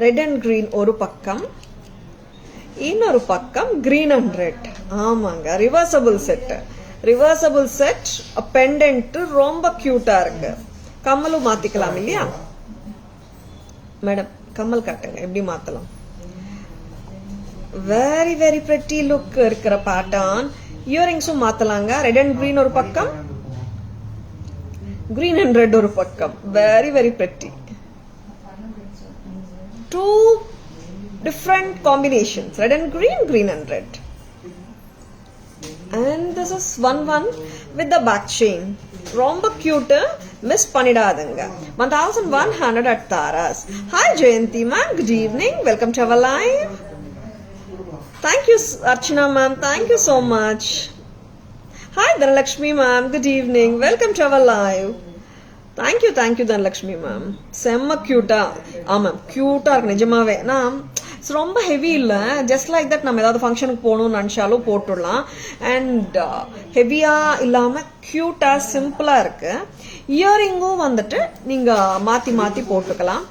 Red and green ஒரு பக்கம், இன்னொரு பக்கம் கிரீன் அண்ட் ரெட். ஆமாங்க, reversible set. Reversible set, pendant ரொம்ப கியூட்டா இருக்கு. கம்மலும் மாத்திக்கலாம் இல்லையா மேடம்? கம்மல் காட்டுங்க, எப்படி மாத்தலாம். வெரி வெரி பிரிட்டி லுக் இருக்கிற பேட்டர்ன். இயரிங்ஸும் மாத்தலாங்க. ரெட் அண்ட் கிரீன் ஒரு பக்கம், கிரீன் அண்ட் ரெட் ஒரு பக்கம். Very very pretty. Two different combinations, red and green, green and red. And this is one with the back chain. ரொம்ப கியூட், மிஸ் பண்ணிடாதுங்க. 1100 at Taras. Hi Jayanti ma'am, good evening, welcome to our live. Thank you Archana ma'am, thank you so much. Hi Dhanalakshmi ma'am, good evening, welcome to our live. Thank you Dhanalakshmi ma'am. செம்ம கியூட்டா. ஆமா, கியூட்டா இருக்கு நிஜமாவே. நான் ரொம்ப ஹெவி இல்லை, ஜஸ்ட் லைக் தட் நம்ம ஏதாவது ஃபங்க்ஷனுக்கு போகணும்னு நினச்சாலும் போட்டுடலாம். அண்ட் ஹெவியா இல்லாமல் க்யூட்டாக சிம்பிளாக இருக்கு. இயரிங்கும் வந்துட்டு நீங்கள் மாற்றி மாற்றி போட்டுக்கலாம்.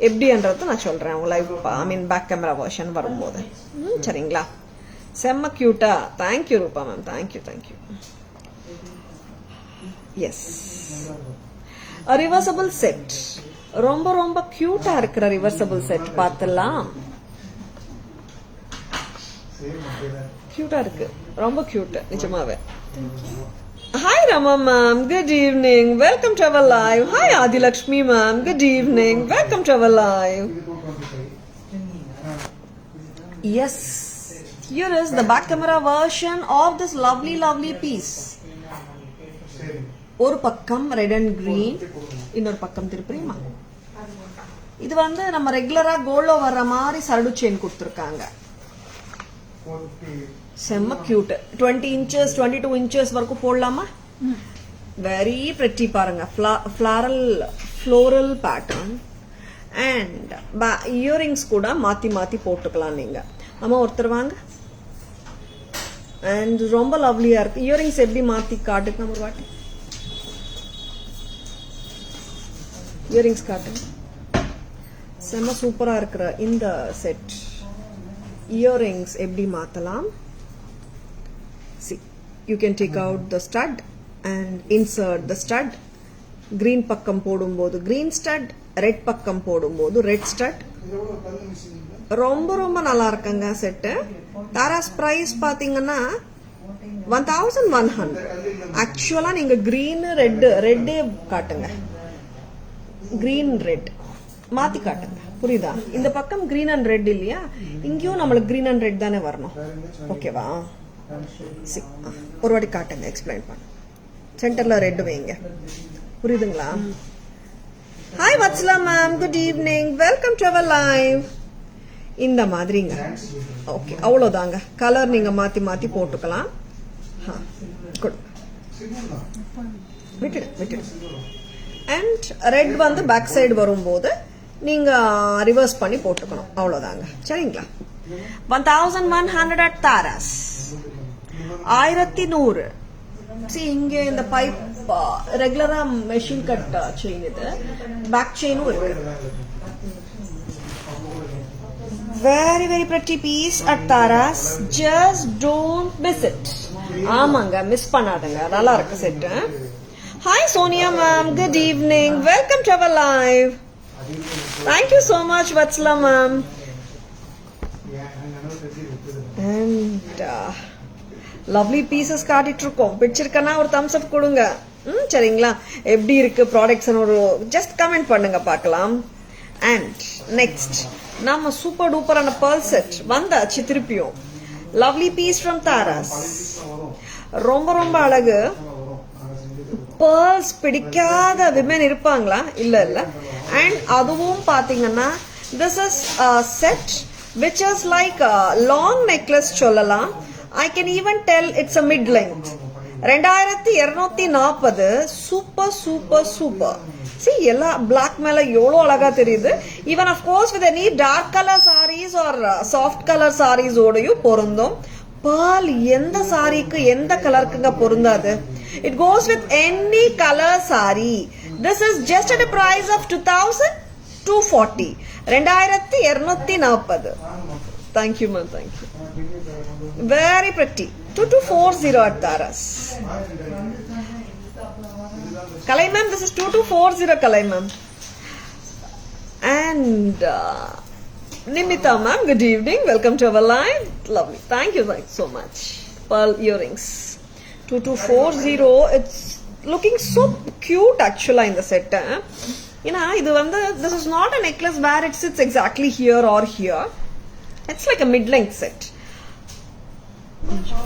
எப்படின்றது நான் சொல்கிறேன் லைவ், ஐ மீன் பேக் கேமரா வெர்ஷன் வரும்போது. சரிங்களா? Semma cute. Thank you, Rupa ma'am. Thank you. Yes. A reversible set. ரொம்ப cute-ஆ இருக்கிற reversible set பார்த்தலாம். Cute-ஆ இருக்கு. ரொம்ப cute நிஜமாவே. Hi Rama ma'am, good evening. Welcome to our live. Hi Adilakshmi ma'am, good evening. Welcome to our live. Yes, here is the back camera version of this lovely piece. ஒரு பக்கம் ரெட் அண்ட் கிரீன், இன்னொரு பக்கம் திருப்பிமா. இது வந்து நம்ம ரெகுலரா கோல்ட்ல வர்ற மாதிரி சரடு செயின் கொடுத்துருக்காங்க. செம்ம கியூட். 20 inches 22 inches வரைக்கும் போடலாமா? வெரி பிரெட்டி பாருங்க. ஃப்ளோரல் பேட்டர்ன் அண்ட் இயரிங்ஸ் கூட மாத்தி போட்டுக்கலாம் நீங்க. அம்மா ஒருத்தர் வாங்க. அண்ட் ரொம்ப லவ்லியா இருக்கு. இயரிங்ஸ் எப்படி மாத்தி காட்டுக்கு நம்ம ஒரு வாட்டி இயரிங்ஸ் காட்டுங்க. செம்ம சூப்பரா இருக்கிற இந்த செட் இயரிங்ஸ் எப்படி மாத்தலாம்? See, you can take out the stud and insert the stud. Green பக்கம் போடும்போது green stud, red பக்கம் போடும்போது red stud. ரொம்ப நல்லா இருக்குங்க செட்டு. தாராஸ் பிரைஸ் பாத்தீங்கன்னா 1100. ஆக்சுவலா நீங்க கிரீன் ரெட்டே காட்டுங்க. கிரீன் ரெட் மாத்தி காட்டுங்க. புரியுதா? இந்த பக்கம் கிரீன் அண்ட் ரெட் இல்லையா, இங்கேயும் நம்மளுக்கு கிரீன் அண்ட் ரெட் தானே வரணும். ஓகேவா? ஒரு வாட்டி காட்டுங்க, எக்ஸ்பிளைன் பண்ண. சென்டர்ல ரெட் வைங்க. புரியுதுங்களா? Hi Vatsala ma'am, good evening. Welcome to our live. இந்த மாதிரிங்க. ஓகே, அவ்வளோதாங்க. கலர் நீங்க மாத்தி போட்டுக்கலாம். விட்டுடு. அண்ட் ரெட் வந்து பேக் சைடு வரும்போது நீங்க ரிவர்ஸ் பண்ணி போட்டுக்கணும். அவ்வளவுதாங்க. சரிங்களா? 1100 at தாராஸ். 1100. இங்க இந்த பைப் ரெகுலரா மெஷின் கட் செயின், இது பேக் செயினும் இருக்கு. very pretty piece at Tara's. just don't miss it. ஆமாங்க, மிஸ் பண்ணாதுங்க. நல்லா இருக்கு set. Hi Sonia ma'am, good evening. Welcome to our live. Thank you so much Vatsala ma'am. And lovely pieces காட்டிட்டு இருக்கோம். பிடிச்சிருக்கனா ஒரு thumbs up கொடுங்க. சரிங்களா? எப்படி இருக்கு ப்ராடக்ட்ஸ் ஒரு just comment பண்ணுங்க பார்க்கலாம். And next நம்ம சூப்பர் டூப்பரான pearl set வந்தாச்சு திருப்பியும். Lovely piece from Tara's. ரொம்ப அழகு. pearls பிடிக்காத விமன் இருப்பாங்களா? இல்ல. and அதுவும் பாத்தீங்கன்னா this is a set which is like a long necklace சொல்லலாம். I can even tell it's a mid length. 2240. Super. see எல்லா black மேல எவ்வளவு அழகா தெரியுது. even of course with any dark color sarees or soft color sarees ஓடையும் பொருந்தும். pearl எந்த சாரிக்கு எந்த கலருக்குங்க பொருந்தாது? It goes with any color saree. This is just at a price of 2240. 2240. Thank you ma'am, thank you. Very pretty. 2240 at Taras. Kalai ma'am, this is 2240 Kalai ma'am. And Nimita ma'am, good evening. Welcome to our live. Lovely. Thank you so much. Pearl earrings. 2240. It's looking so cute actually in the set. இது வந்து this is not a necklace where it sits exactly here or here. It's like a mid-length set.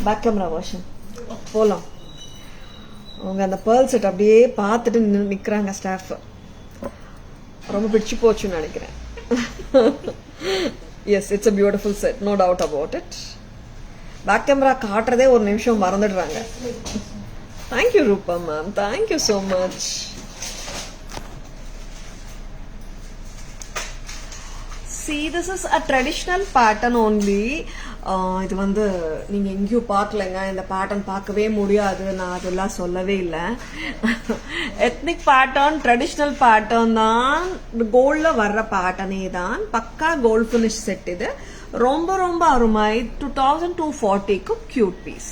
Back camera version. போலாம். அவங்க அந்த pearl set அப்படியே பார்த்துட்டு நிக்கிறாங்க ஸ்டாஃப். ரொம்ப பிடிச்சு போச்சுன்னு நினைக்கிறேன். Yes, it's a beautiful set, no doubt about it. Back camera காட்டுறதே ஒரு நிமிஷம் மறந்துடுறாங்க. Thank you Rupa ma'am, thank you so much. See, this is a traditional pattern only. இது வந்து நீங்க எங்கேயும் பார்க்கலங்க. இந்த பேட்டர்ன் பார்க்கவே முடியாது, நான் அதெல்லாம் சொல்லவே இல்லை. எத்னிக் பேட்டர்ன், ட்ரெடிஷ்னல் பேட்டர்ன் தான், கோல்ட்ல வர்ற பேட்டர்னே தான். பக்கா கோல்ட் ஃபினிஷ் செட் இது. ரொம்ப ரொம்ப அருமை. 2240க்கு cute piece.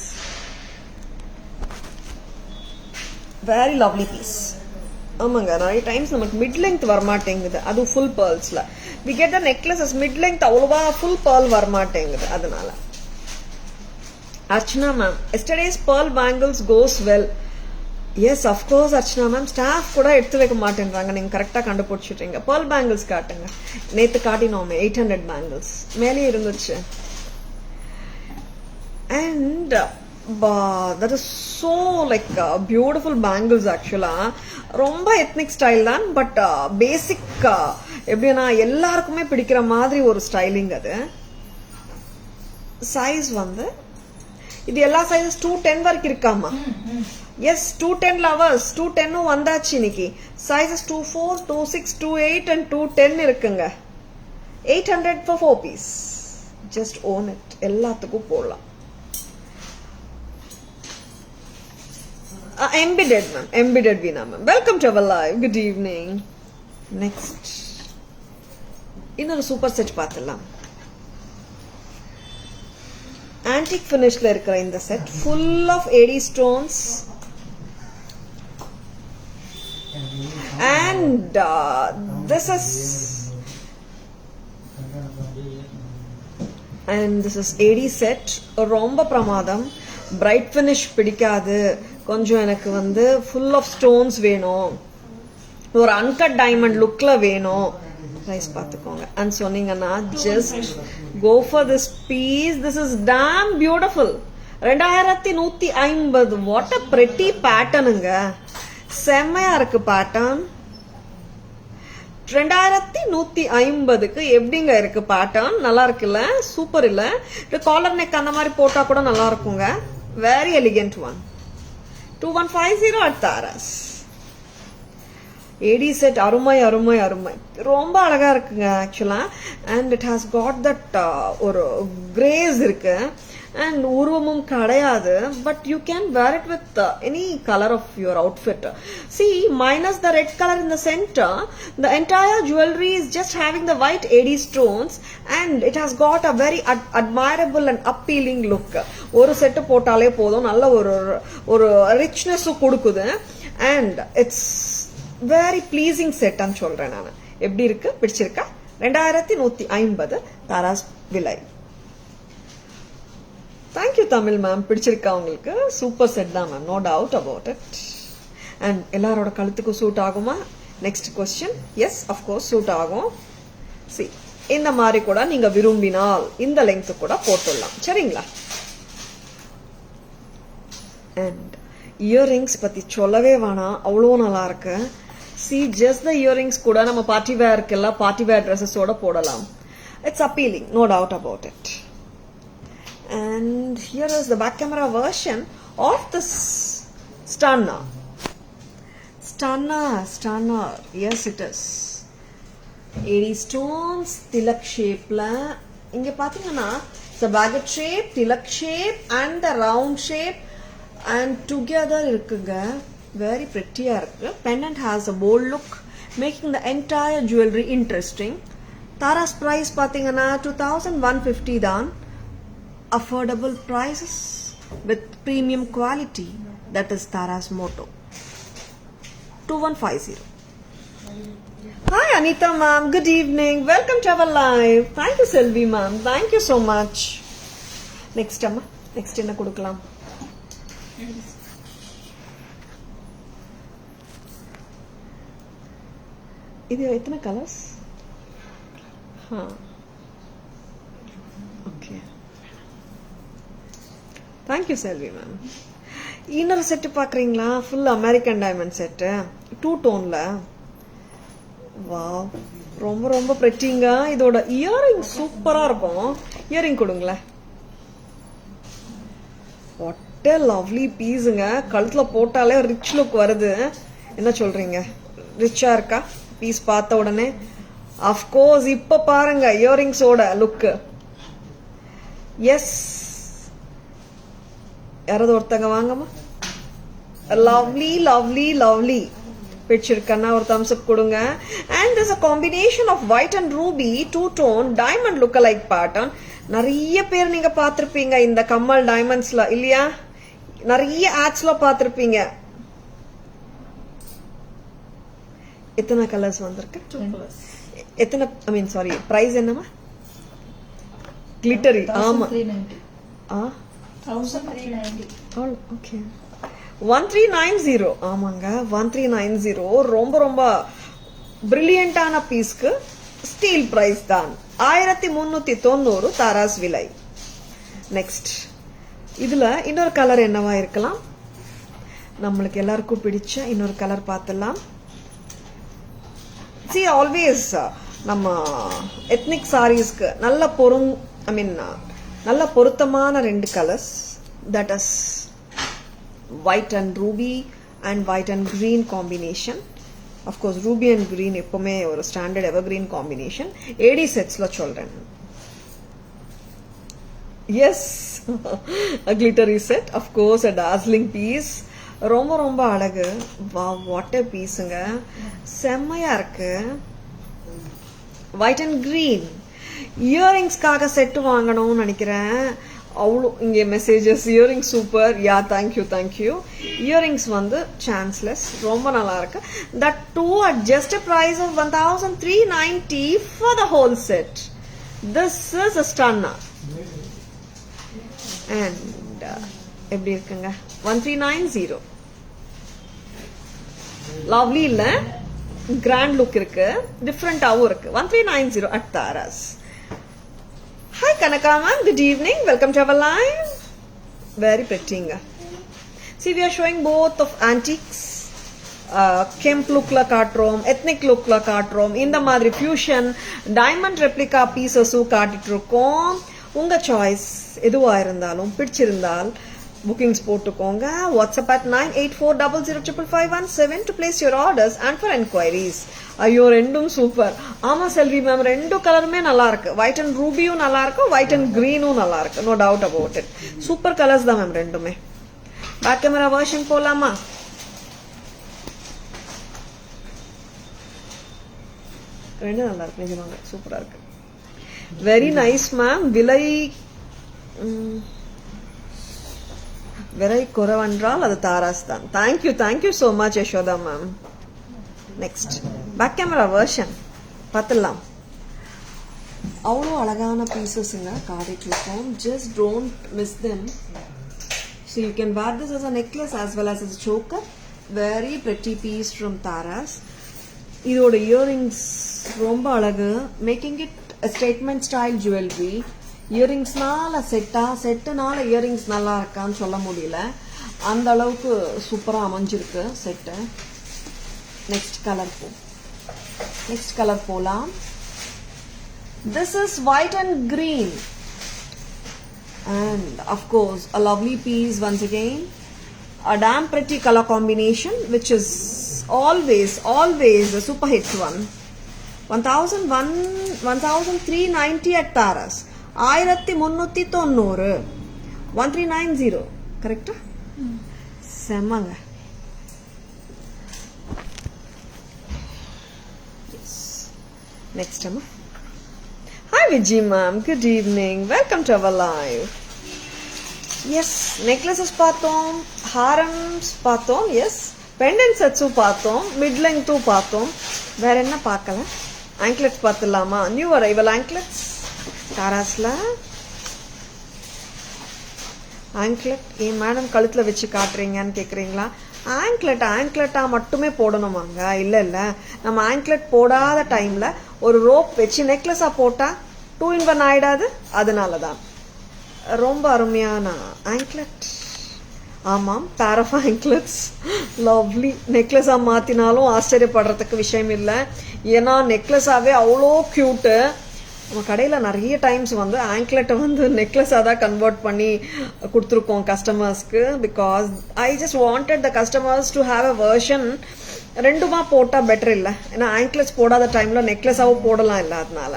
Very lovely piece. ஆமாங்க, நிறைய டைம்ஸ் நமக்கு மிட் லென்த் வரமாட்டேங்குது, அது ஃபுல் பேர்ல்ஸ்ல. we get the necklaces mid length அவ்வளவா ஃபுல் பேர்ல் வரமாட்டேங்குது, அதனால. Archana ma'am, yesterday's pearl bangles goes well. Yes, of course Archana ma'am. Staff கூட எடுத்து வைக்க மாட்டேன்றாங்க, நீங்க கரெக்டா கண்டுபிடிச்சிட்டீங்க. pearl bangles காட்டுங்க. நேத்து காட்டினோமே 800 bangles மேலே இருந்துச்சு. And that is so like beautiful bangles actually. ரொம்ப எத்னிக் ஸ்டைல் தான், பட் பேசிக் எப்படின்னா எல்லாருக்குமே பிடிக்கிற மாதிரி ஒரு ஸ்டைலிங் அது. சைஸ் வந்து இது எல்லா சைஸஸ் 210 வரைக்கும் இருக்காமா? எஸ், 210 லவர்ஸ் 210 வந்தாச்சு இன்னைக்கு. சைஸஸ் 24, 26, 28 and 210 இருக்குங்க. 800 for 4 piece. Just own it. எல்லாத்துக்கும் போடலாம். Embedded ma'am, embedded Veena ma'am. Welcome to our live. Good evening. Next, இன்னொரு சூப்பர் செட் பார்த்துடலாம். ஆன்டிக் ஃபினிஷ்ல இருக்கிற இந்த set full of AD stones and this is AD set. ரொம்ப பிரமாதம். பிரைட் ஃபினிஷ் பிடிக்காது, கொஞ்சம் எனக்கு வந்து ஃபுல் ஆஃப் ஸ்டோன்ஸ் வேணும், ஒரு அன்கட் டைமண்ட் லுக்ல வேணும், ப்ரைஸ் பார்த்துக்கோங்க அண்ட் சொன்னீங்கன்னா just go for this piece. This is damn beautiful. 2150. What a pretty பேட்டர்னுங்க, செம்மையா இருக்கு பேட்டர்ன். 2150க்கு எப்படிங்க இருக்கு பேட்டர்ன்? நல்லா இருக்குல்ல, சூப்பர் இல்ல? காலர் நெக் அந்த மாதிரி போட்டா கூட நல்லா இருக்குங்க. Very elegant one. 2150 at Taras. AD set அருமை அருமை அருமை, ரொம்ப அழகா இருக்குங்க ஆக்சுவலா. And it has got that ஒரு கிரேஸ் இருக்கு அண்ட் உருவமும் கிடையாது. But you can wear it with any colour of your outfit. See, minus the red colour in the centre, the entire jewellery is just having the white AD stones and it has got a very admirable and appealing look. ஒரு செட்டு போட்டாலே போதும், நல்ல ஒரு ரிச்னஸ் கொடுக்குது அண்ட் இட்ஸ் வெரி பிளீசிங் செட்னு சொல்றேன் நான். எப்படி இருக்கு, பிடிச்சிருக்கா? 2150 தாராஸ் விலை. தேங்க்யூ தமிழ் மேம், பிடிச்சிருக்கா உங்களுக்கு? சூப்பர் செட் தான் ma'am, no doubt about it. And எல்லாரோட கழுத்துக்கும் சூட் ஆகுமா? Next question. Yes, of course suit ஆகும். சி, இந்த மாதிரி கூட நீங்க விரும்பினால் இந்த லெங்த் கூட போட்டுடலாம், சரிங்களா? அண்ட் இயரிங்ஸ் பத்தி சொல்லவே வேணாம், அவ்வளோ நல்லா இருக்கு. சி, ஜஸ்ட் த இயரிங்ஸ் கூட நம்ம பார்ட்டி வேர்க்கெல்ல பார்ட்டி வேர் ட்ரெஸ்ஸஸோட போடலாம். It's appealing, no doubt about it. And here is the back camera version of this stunner. Yes it is. AD stones, tilak shape la. இங்க பாத்தீங்கன்னா it's a baguette shape, tilak shape and the round shape and together இருக்குங்க. Very pretty இருக்கு. Pendant has a bold look, making the entire jewelry interesting. Tara's price பாத்தீங்கன்னா 2150 தான். Affordable prices with premium quality. That is Tara's motto. 2150. Hi Anita ma'am, good evening. Welcome to our live. Thank you Selvi ma'am. Thank you so much. Next amma, next என்ன கொடுக்கலாம்? இது எத்தனை colours? Okay, thank you Selvi ma'am. இன்னொரு செட்டு பாக்குறீங்களா? ஃபுல் அமெரிக்கன் டைமண்ட் செட்டு, 2 டோன்ல. வாவ், ரொம்ப ரொம்ப பிரெட்டிங்க. இதோட இயரிங் சூப்பரா இருக்கும். இயரிங் கொடுங்களேன். வாட் எ லவ்லி பீஸுங்க. கழுத்துல போட்டாலே ரிச் லுக் வருது. என்ன சொல்றீங்க? ரிச்சா இருக்கா பீஸ் பார்த்த உடனே? அஃப்கோர்ஸ். இப்ப பாருங்க இயரிங்ஸோட லுக்கு. எஸ், யாராவது ஒருத்தங்க வாங்கம்மா. Lovely lovely lovely. பிடிச்சிருக்கன்னா ஒரு தம்ஸ் அப் கொடுங்க. And this a combination of white and ruby 2 tone diamond look alike pattern நிறைய பேர் நீங்க பார்த்திருப்பீங்க இந்த கம்மல் டைமண்ட்ஸ்ல இல்லையா? நிறைய ஆட்ஸ்ல பார்த்திருப்பீங்க. எத்தனை கலர்ஸ் வந்திருக்கு? எத்தனை ஐ மீன் சாரி பிரைஸ் என்னமா? கிளிட்டரி. ஆமா. 1390. ஓகே 1390. ஆமாங்க 1390. ரொம்ப ரொம்ப பிரில்லியண்டான பீஸ்க்கு ஸ்டீல் பிரைஸ் தான். 1390 தாராஸ் விலை. நெக்ஸ்ட் இதுல இன்னொரு கலர் என்னவா இருக்கலாம்? நம்மளுக்கு எல்லாருக்கும் பிடிச்ச இன்னொரு கலர் பார்த்துலாம். See always நம்ம எத்னிக் சாரீஸ்க்கு நல்ல நல்ல பொருத்தமான ரெண்டு colours, that is white and ruby and white and green combination. Of course ruby and green எப்பவுமே ஒரு ஸ்டாண்டர்ட் evergreen combination. AD setsல சொல்றேன். Yes, a glittery set, of course a dazzling piece. ரொம்ப ரொம்ப அழகு. Wow, what a pieceங்க. செம்மையா இருக்கு. white and green. இயரிங்ஸ்க்காக செட் வாங்கணும்னு நினைக்கிறேன். அவ்வளோ இங்கே messages earring super. Yeah thank you. Earrings வந்து சான்ஸ்லெஸ், ரொம்ப நல்லா இருக்கு. That too at just a price of 1390 for the whole set. This is a stunner. And எப்படி இருக்குங்க? 1390. லவ்லி இல்ல, கிராண்ட் லுக் இருக்கு, டிஃப்ரெண்டாவும் இருக்கு. 1390 at Taras. Hi Kanaka ma'am, good evening, welcome to our live. Very pretty. See, we are showing both of antiques. Kemp look la kaatrom, ethnic look la kaatrom, இந்த மாதிரி fusion diamond replica pieces காட்டிட்டு இருக்கோம். உங்க சாய்ஸ் எதுவா இருந்தாலும் பிடிச்சிருந்தால் bookings போட்டுக்கோங்க. WhatsApp at 9840055517 to place your orders and for enquiries. ஐயோ ரெண்டும் சூப்பர். ஆமா செல்வி மேம், ரெண்டு கலருமே நல்லா இருக்கு. ஒயிட் அண்ட் ரூபியும் நல்லா இருக்கு, ஒயிட் அண்ட் கிரீனும் நல்லா இருக்கு. No doubt about it. Super colours தான் மேம் ரெண்டுமே. பேக் கேமரா வெர்ஷன் போலாமா? ரெண்டும் நல்லா இருக்கு, நிஜமாங்க சூப்பரா இருக்கு. Very nice ma'am. விலை குறைவென்றால் அது தாராஸ் தான். Thank you so much Yashoda ma'am. Next back camera version பார்த்துடலாம். அவ்வளோ அழகான பீசஸ்ங்க காட்டிட்டு இருக்கோம். Just don't miss them. So you can wear this as a necklace as well as a choker. Very pretty piece from Taras. இதோட இயரிங்ஸ் ரொம்ப அழகு. Making it statement style jewellery. இயரிங்ஸ்னால செட்டுனால இயரிங்ஸ் நல்லா இருக்கான்னு சொல்ல முடியல, அந்த அளவுக்கு சூப்பராக அமைஞ்சிருக்கு செட்டு. நெக்ஸ்ட் கலர் போலாம். This is white and green and of course a lovely piece once again. A damn pretty color combination which is always a super hit one. 1390 at Taras. 1390. 1390 கரெக்டா? செம்மங்க. Next அம்மா. Hi Vijay ma'am, good evening, welcome to our live. Yes, necklaces பார்த்தோம், harams பார்த்தோம், yes, pendant sets பார்த்தோம், mid length பார்த்தோம். வேற என்ன பார்க்கல? anklets பார்த்துலாமா? நியூ அரைவல் anklets தாராஸ்ல. ஆங்க்லெட் ஏன் மேடம் கழுத்துல வச்சு காட்டுறீங்கன்னு கேக்குறீங்களா? ஆங்க்லெட்டா மட்டுமே போடணுமாங்க? இல்ல நம்ம ஆங்க்லெட் போடாத டைம்ல ஒரு ரோப் வச்சு நெக்லஸா போட்டா 2 in 1 ஆயிடாது, அதனாலதான். ரொம்ப அருமையான ஆங்க்லெட். ஆமாம், பேர் ஆஃப் ஆங்க்லெட்ஸ், லவ்லி. நெக்லஸா மாத்தினாலும் ஆச்சரியப்படுறதுக்கு விஷயம் இல்லை. ஏன்னா நெக்லஸாவே அவ்வளோ கியூட்டு. நம்ம கடையில் நிறைய டைம்ஸ் வந்து ஆங்க்லெட்டை வந்து நெக்லஸாக தான் கன்வெர்ட் பண்ணி கொடுத்துருக்கோம் கஸ்டமர்ஸ்க்கு. Because I just wanted the customers to have a version ரெண்டுமா போட்டால் பெட்டர் இல்லை. ஏன்னா ஆங்க்லெட்ஸ் போடாத டைமில் நெக்லஸாகவும் போடலாம் இல்லை, அதனால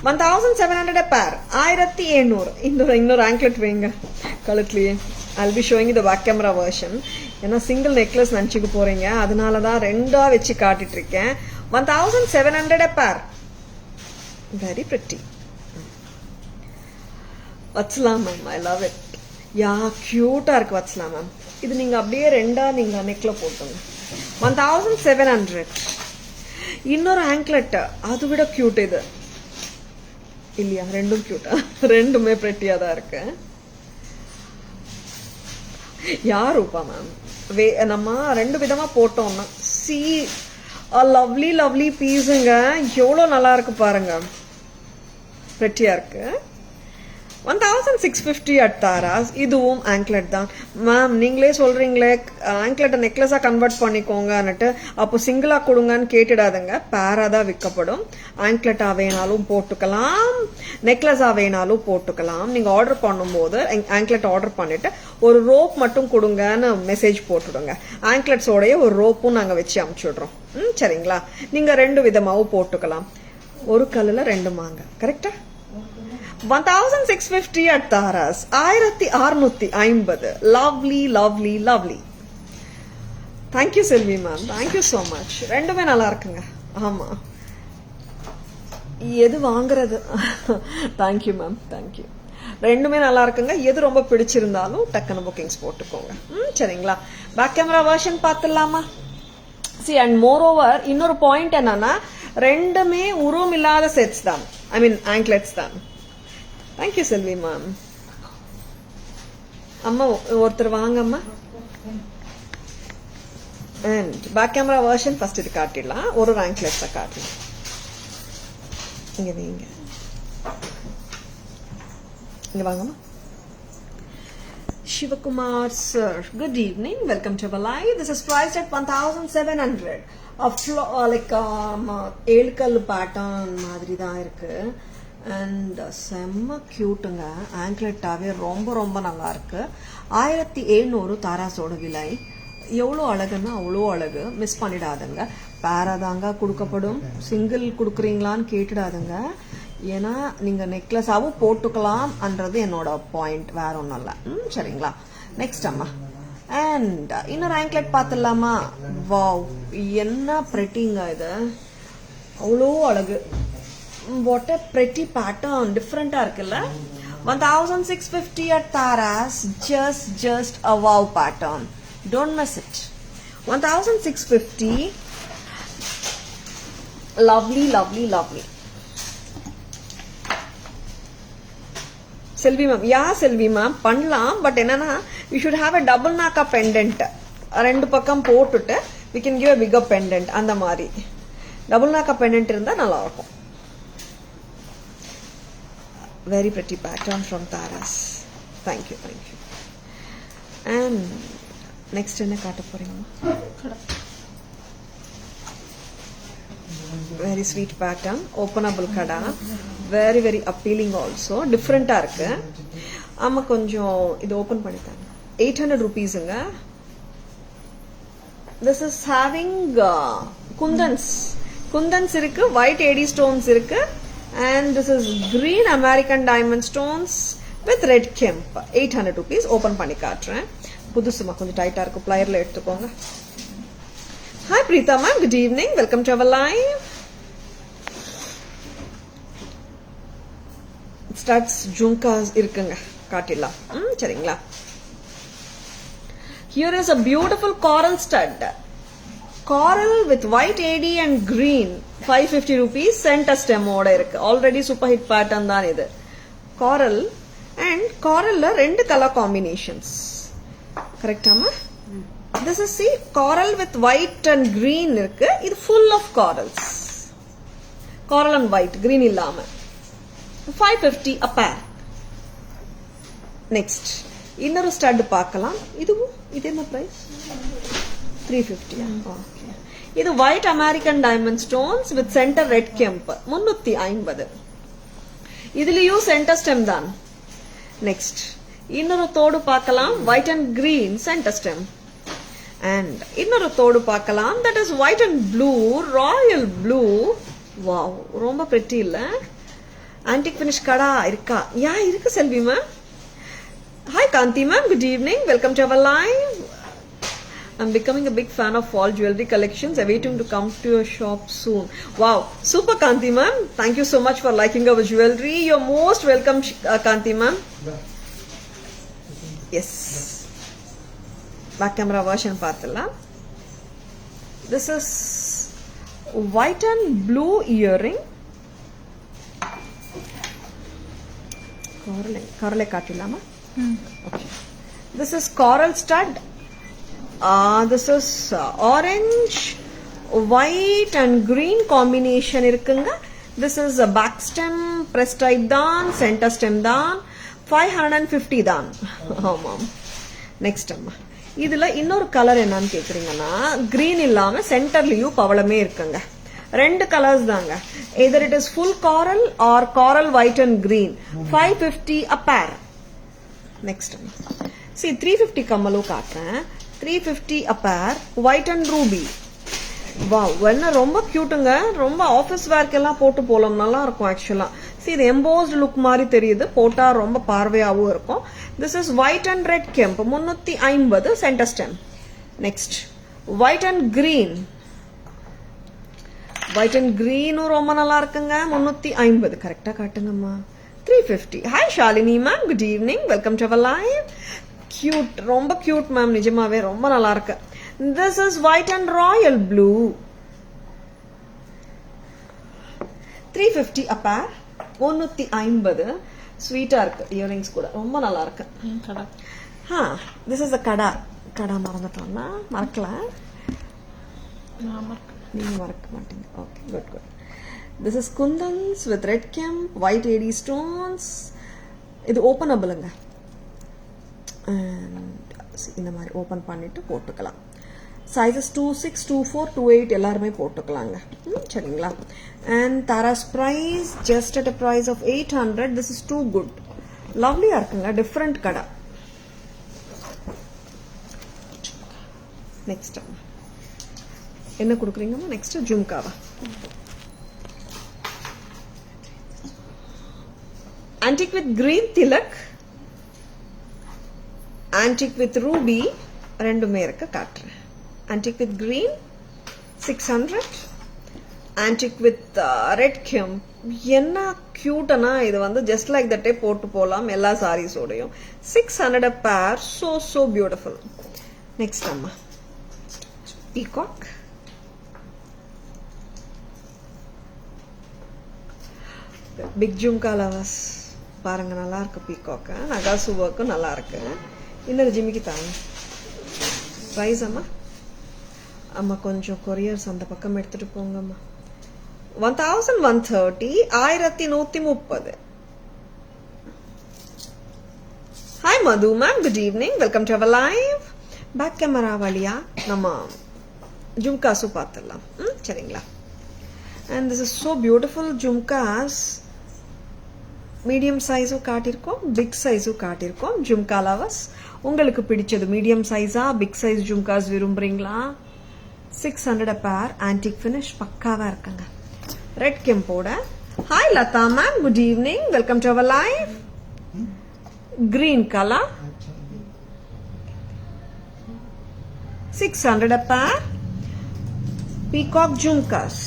1700 பேர், 1700. இன்னொரு ஆங்க்லெட் வைங்க கழுத்துலேயே. I'll be showing you the back camera version. ஏன்னா சிங்கிள் நெக்லஸ் நினச்சிக்க போறீங்க, அதனால தான் ரெண்டாக வச்சு காட்டிட்டு இருக்கேன். 1700 பேர். Very pretty. வச்சலாம் ma'am. I love it. Yeah கியூட்டா இருக்கு. வச்சலாம் மேம். இது நீங்க அப்படியே ரெண்டா நீங்க நெக்ல போட்டுங்க. 1700. இன்னொரு ஆங்க்லெட் அது விட கியூட் இது இல்லையா? ரெண்டும் கியூட்டா, ரெண்டுமே பிரெட்டியா தான் இருக்கு. யாருப்பா மேம்? நம்ம ரெண்டு விதமா போட்டோம்னா சி லவ்லி லவ்லி பீஸுங்க. எவ்வளோ நல்லா இருக்கு பாருங்க. பிரெட்டியா இருக்கு. 1650 at தாராஸ். இதுவும் ஆங்க்லெட் தான் மேம். நீங்களே சொல்றீங்களே ஆங்க்லெட்டை நெக்லஸா கன்வெர்ட் பண்ணிக்கோங்கன்னுட்டு. அப்போ சிங்கிளா கொடுங்கன்னு கேட்டுடாதுங்க. பேரா தான் விற்கப்படும். ஆங்க்லெட்டா வேணாலும் போட்டுக்கலாம், நெக்லஸா வேணாலும் போட்டுக்கலாம். நீங்க ஆர்டர் பண்ணும்போது ஆங்க்லெட் ஆர்டர் பண்ணிட்டு ஒரு ரோப் மட்டும் கொடுங்கன்னு மெசேஜ் போட்டுடுங்க. ஆங்க்லெட்ஸோடய ஒரு ரோப்பும் நாங்க வச்சு அனுப்பிச்சுடுறோம். சரிங்களா? நீங்க ரெண்டு விதமாவும் போட்டுக்கலாம். ஒரு கல்லுல ரெண்டு மாங்க. கரெக்டா? 1650 at Tara's. 1650. Lovely lovely lovely. Thank you Selvi ma'am. Thank you so much. ரெண்டுமே நல்லா இருக்குங்க. ஆமா, எது வாங்குறது? Thank you ma'am. தேங்க்யூ. ரெண்டுமே நல்லா இருக்குங்க. எது ரொம்ப பிடிச்சிருந்தாலும் டக்குனு புக்கிங்ஸ் போட்டுக்கோங்க. சரிங்களா? பேக் கேமரா வெர்ஷன் பார்த்துடலாமா? சி அண்ட் மோர் ஓவர் இன்னொரு பாயிண்ட் என்னன்னா, ரெண்டுமே உருவம் இல்லாத செட்ஸ் தான். ஐ மீன் ஆங்க்லெட்ஸ் தான். Thank you Selvi ma'am. அம்மா ஒருத்தர் வாங்க அம்மா. And back camera version first இது காட்டிடலாம். ஒரு ஆங்க்லெட்ஸ் காட்டலாம். இங்க நீங்க இங்க வாங்கம்மா. Shivakumar sir, good evening. Welcome to our live. This is priced at 1700. Like ஏழுக்கல் pattern மாதிரி தான் இருக்கு. அண்ட் செம்ம கியூட்டுங்க. ஆங்க்லெட்டாவே ரொம்ப ரொம்ப நல்லா இருக்கு. 1700 தாராஸோட விலை. எவ்வளோ அழகுன்னா அவ்வளோ அழகு. மிஸ் பண்ணிடாதுங்க. பேராதாங்க கொடுக்கப்படும். சிங்கிள் கொடுக்குறீங்களான்னு கேட்டுடாதுங்க. ஏன்னா நீங்க நெக்லஸாவும் போட்டுக்கலாம்ன்றது என்னோட பாயிண்ட். வேற ஒன்றும் இல்லை. சரிங்களா? நெக்ஸ்ட் அம்மா. அண்ட் இன்னொரு ஆங்க்லெட் பார்த்துடலாமா? வாவ், என்ன பிரெட்டிங்க இது. அவ்வளோ அழகு. What a pretty pattern. டிஃப்ரெண்டா இருக்குல்ல? 1650 at Tara's. Just a wow pattern. Don't miss it. 1650. Lovely lovely lovely. Selvi ma'am. Yeah Selvi ma'am பண்ணலாம். பட் என்னன்னா we should have a double naka pendant. ரெண்டு பக்கம் போட்டுட்டு we can give a bigger pendant. அந்த மாதிரி டபுள் நாக்கா pendant இருந்தா நல்லா இருக்கும். Very pretty pattern from Taras. Thank you. And next என்ன காட்ட போறீங்க? Very sweet pattern. Openable kada. Very very appealing also. Different ஆ இருக்கு. ஆமா, கொஞ்சம் இது ஓபன் பண்ணிட்டாங்க. 800 rupeesங்க. This is having kundans இருக்கு, white AD stones இருக்கு. And this is green American diamond stones with red kemp. 800 rupees. Open பண்ணி காட்டுறேன். புதுசுமா, கொஞ்சம் டைட்டா இருக்கு. பிளையர்ல எடுத்துக்கோங்க. Hi Preeta ma'am, good evening. Welcome to our live. Studs jhumkas இருக்குங்க, காட்டிடலாம். சரிங்களா? Here is a beautiful coral stud. Coral with white AD and green. 550 rupees. Center stem ஓட இருக்கு. Already super hit pattern தான் இது. Coral and coralல ரெண்டு color combinations. கரெக்டாமா? This is see coral with white and green இருக்கு. இது full of corals. Coral and white, green இல்லாம. 550 a pair. Next இன்னொரு stud பார்க்கலாம். இது என்ன price? 350. Okay. இது white American diamond stones with center red kemp. 350. இதுலயும் center stem தான். Next இன்னொரு தோடு பார்க்கலாம். white and green center stem. And இன்னொரு தோடு பார்க்கலாம். that is white and blue, royal blue. Wow, ரொம்ப pretty இல்ல? Antique finish கடா இருக்கா? யா இருக்கு செல்வி ma'am. Hi Kanti ma'am, good evening. Welcome to our live. I'm becoming a big fan of fall jewelry collections. Awaiting to come to your shop soon. Wow, super Kanti ma'am. Thank you so much for liking our jewelry. You're most welcome, Kanti ma'am. Yes. Back camera version paathala. This is white and blue earring. Corale kaattilama. Okay. This is coral stud. This is orange, white and green combination irukkunga. This is a back stem, press type dan, center stem dan, 550 dan. Mom. Next amma. இதுல இன்னொரு கலர் என்னன்னு கேக்குறீங்கன்னா green இல்லாம சென்டர்லயும் பவளமே இருக்குங்க. ரெண்டு கலர்ஸ் தாங்க. either it is full coral or coral white and green. 550 a pair. Next one. See 350 கம்மலு காட்டுறேன். 350 a pair, white and ruby. Wow, என்ன ரொம்ப கியூட்டுங்க. ரொம்ப ஆபீஸ் வேர்க்கு எல்லாம் போட்டு போலாம், நல்லா இருக்கும் ஆக்சுவலா. See இது embossed look மாதிரி தெரியுது, போட்டா ரொம்ப பார்வையாவும் இருக்கும். This is white and red kemp, 350 center stem. Next, white and green. White and green ரொம்ப நல்லா இருக்குங்க. 350 கரெக்டா காட்டுங்கம்மா. 350. Hi Shalini ma'am, good evening, welcome to our live. Cute, ரொம்ப cute ma'am, நிஜமாவே ரொம்ப நல்லா இருக்கு. This is white and royal blue. 350 a pair, 350. ஸ்வீட்டா இருக்கு இயரிங்ஸ் கூட, ரொம்ப நல்லா இருக்கு. This is a கடா மறந்துட்டோம்னா மறக்கல, நீங்க மறக்க மாட்டீங்க. Okay, good good. This is kundans with red kemp, white AD stones. இது ஓபனபிளுங்க. இந்த மாதிரி ஓபன் பண்ணிட்டு போட்டுக்கலாம். சைஸஸ் 26, 24, 28 எல்லாருமே போட்டுக்கலாங்க. சரிங்களா? And Taras price just at a price of 800. This is too good. லவ்லியா இருக்குங்க, டிஃப்ரெண்ட் கடை. நெக்ஸ்ட் என்ன கொடுக்குறீங்கம்மா? நெக்ஸ்ட் ஜும்காவா? antique with green tilak, antique with ruby, ரெண்டுமே இருக்க காட்டுறேன். antique with green 600, antique with red kemp. என்ன கியூட்டனா இது வந்து just like that போட்டு போலாம் எல்லா சாரீஸ் ஓடையும். 600 a pair, so beautiful. next அம்மா peacock. பிக் ஜும்கா லவர்ஸ் பாருங்க, நல்லா இருக்கு பீகாக். நகாசு ஒர்க்கும் நல்லா இருக்கு. இன்னொரு ஜிமிக்கி தாங்க. ப்ரைஸ் அம்மா? அம்மா கொஞ்சம் கொரியர்ஸ் அந்த பக்கம் எடுத்துட்டு போங்கம்மா. 1130, 1130. Hi Madhu ma'am, good evening, welcome to our live. Back camera வழியா நம்ம ஜும்காஸும் பார்த்துடலாம். சரிங்களா? and this is so beautiful jumkas. Medium சைஸும் காட்டியிருக்கோம், பிக் சைஸும் காட்டியிருக்கோம். ஜும்கா லவர்ஸ், உங்களுக்கு பிடிச்சது மீடியம் சைஸா பிக் சைஸ் ஜும்காஸ் விரும்புறீங்களா? 600 a pair, ஆன்டிக் ஃபினிஷ் பக்காவா இருக்குங்க. ரெட் கெம்போட. Hi Latha ma'am, good evening, welcome to our live. Green colour, 600 a pair, peacock jhumkas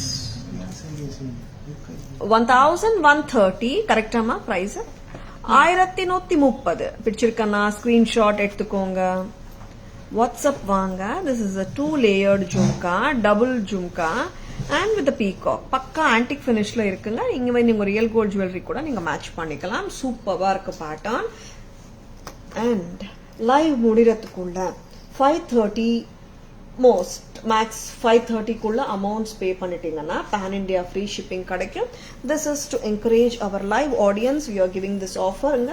1130. கரெக்டாமா பிரைஸ்? 1130. பிடிச்சிருக்கனா ஸ்கிரீன்ஷாட் எடுத்துக்கோங்க, வாட்ஸ்அப் வாங்க. This is a 2 layered jhumka, double jhumka and with peacock. பக்கா ஆன்டிக் பினிஷ்ல இருக்குங்க. நீங்க ரியல் கோல்ட் ஜுவல்லரி கூட நீங்க மேட்ச் பண்ணிக்கலாம். சூப்பரா இருக்கு பேட்டர்ன். அண்ட் லைவ் முடிறதுக்குள்ள 530 மோஸ்ட் மேக்ஸ் 530 அமௌண்ட்ஸ் பே பண்ணிட்டீங்கன்னா பேன் இண்டியா ஃப்ரீ ஷிப்பிங் கிடைக்கும். This is to encourage our live audience. We are giving this ஆஃபருங்க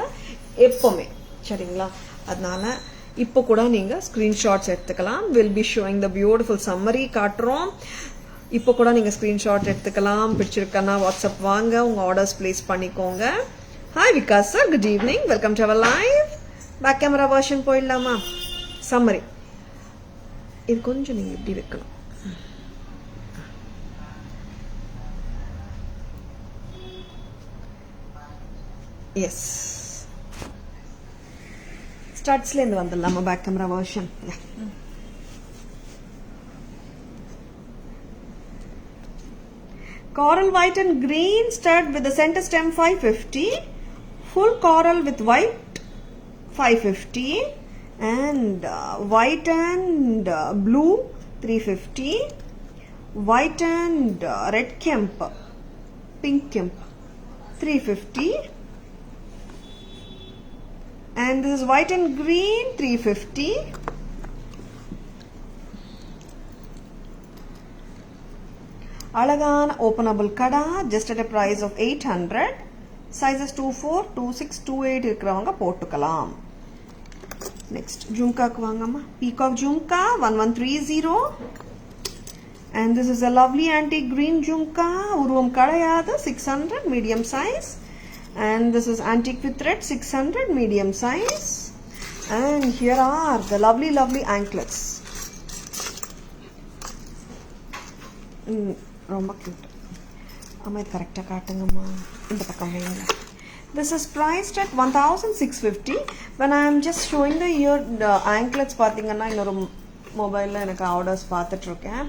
எப்பவுமே. சரிங்களா? அதனால இப்போ கூட நீங்க ஸ்கிரீன்ஷாட்ஸ் எடுத்துக்கலாம். Will be showing the beautiful summary காட்டுறோம். இப்போ கூட நீங்க ஸ்கிரீன்ஷாட் எடுத்துக்கலாம். பிடிச்சிருக்கனா வாட்ஸ்அப் வாங்க, உங்க ஆர்டர்ஸ் பிளேஸ் பண்ணிக்கோங்க. Hi Vikas sir, good evening, welcome to our live. Back camera version போயிடலாமா? சம்மரி இது கொஞ்சம் நீங்க இப்படி வைக்கணும். எஸ், ஸ்டார்ட்ஸ்ல இருந்து வந்துடலாமா? Back camera version. Coral white and green stud with the center stem 550. Full coral with white 550. And white and blue 350. White and red kemp, pink kemp 350. And this is white and green 350. Alagana openable kada just at a price of 800. Sizes 24, 26, 28 irukravanga potukalam. Next jhumka ku vaangama. Peacock jhumka 1130. And this is a lovely antique green jhumka uruvam kadayadu 600 medium size. And this is antique with thread 600 medium size. And here are the lovely anklets. Romba cute. Amma idu correct ah kaatunga inda pakkam veenga. This is priced at 1650. When I am just showing the ear anklets pathina innoru mobile la enakku orders paathitu iruken.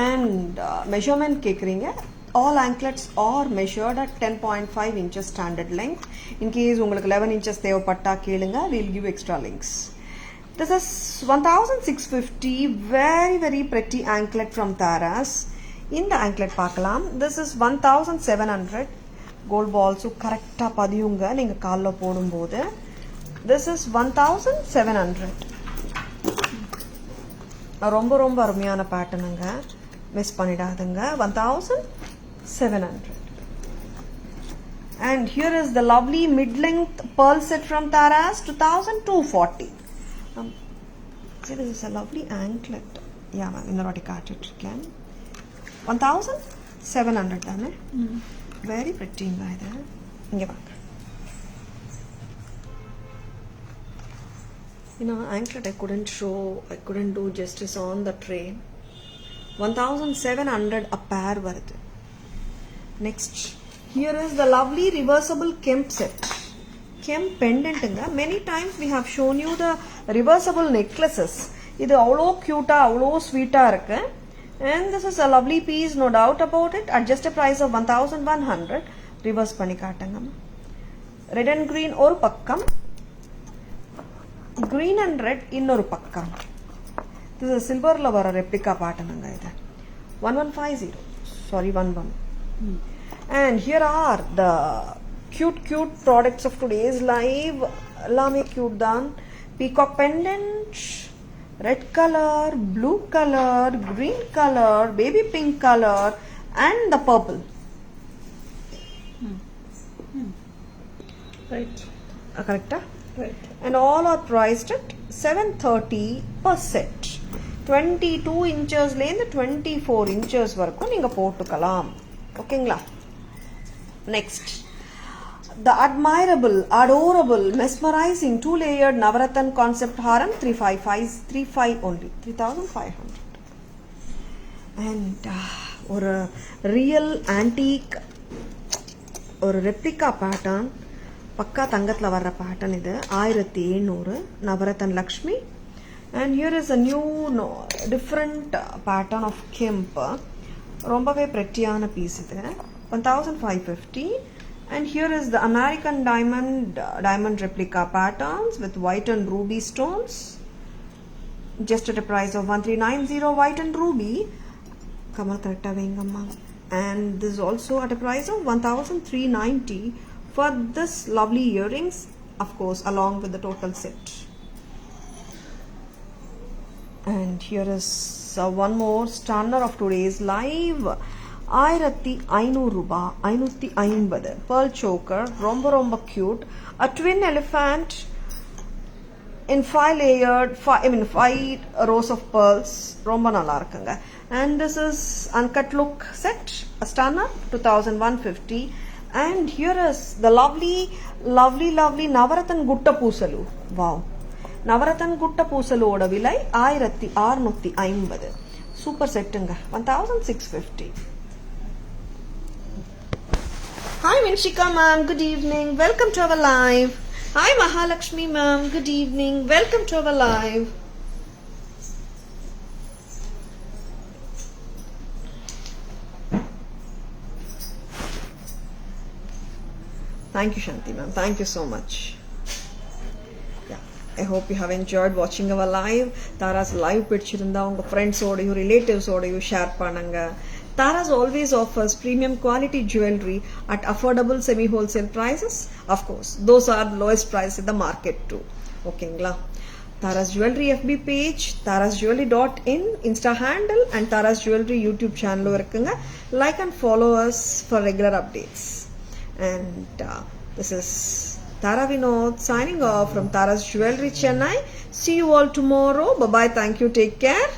And measurement kekringa. All anklets are measured at 10.5 inches standard length. In case உங்களுக்கு 11 inches தேவைப்பட்டா கேளுங்க, we'll give extra links. This is 1650. Very pretty anklet from Taras. இந்த anklet பார்க்கலாம். This is 1700. Gold balls கரெக்டா பதியுங்க நீங்க கால்ல போடும்போது. This is 1700. ரொம்ப அருமையான பேட்டர்னுங்க. மிஸ் பண்ணிடாதீங்க. 1700. And here is the lovely mid-length pearl set from Taras, 2240. See, this is a lovely anklet. Yeah, ma'am, in the roti cartridge can. 1700 done. Very pretty by there. Inge vaanga. Anklet I couldn't do justice on the tray. 1700 a pair varudhu. Next, here is the lovely reversible kemp set. Kemp pendant inga. Many times we have shown you the reversible necklaces. Idu avlo cute avlo sweet irukku. And this is a lovely piece, no doubt about it, at just a price of 1100. Reverse panni kaatanga. Red and green oru pakkam, green and red innoru pakkam. This is a silver la vara replica pattern anga idu. 1150. Sorry, 11. And here are the cute products of today's live. Lame cute dan. Peacock pendant, red color, blue color, green color, baby pink color, and the purple. Right. Correct? Right. And all are priced at 730 per set. 22 inches லேந்து 24 inches வரைக்கும் நீங்க போட்டுக்கலாம். ஓகேங்களா? Next, the admirable, adorable, mesmerizing 2-layered Navarathan concept haram 35 only, 3500. And ஒரு real antique ஒரு replica pattern, பக்கா தங்கத்துல வர்ற pattern இது 1700 Navarathan Lakshmi. And here is a new different pattern of kemp. ரொம்பவே prettyயான piece இது 1550. And here is the American diamond replica patterns with white and ruby stones, just at a price of 1390. White and ruby. Kamal correcta vengamma. And this is also at a price of 1390 for this lovely earrings, of course, along with the total set. And here is one more stunner of today's live. 1500 ரூபாய் 550 pearl choker, ரொம்ப cute, a twin elephant in 5 rows of pearls, ரொம்ப நல்லா இருக்குங்க. And this is uncut look set, a stunner, 2150. And here is the lovely Navarathan Gutta Poosalu. Wow, Navarathan Gutta Poosalu oda vilai 1650. Super settunga, 1650. Hi Vinshika ma'am, good evening, welcome to our live. Hi Mahalakshmi ma'am, good evening, welcome to our live. Thank you, Shanti ma'am. Thank you so much. Yeah, I hope you have enjoyed watching our live. Tara's live பிடிச்சிருந்தா உங்க friends ஓடையும் relatives ஓடையும் share பண்ணுங்க. Tara's always offers premium quality jewelry at affordable semi-wholesale prices. Of course, those are the lowest price in the market too. Okay, Tara's Jewelry FB page, tarasjewelry.in Insta handle and Tara's Jewelry YouTube channel irukkunga. Like and follow us for regular updates. And this is Tara Vinod signing off from Tara's Jewelry Chennai. See you all tomorrow. Bye bye. Thank you. Take care.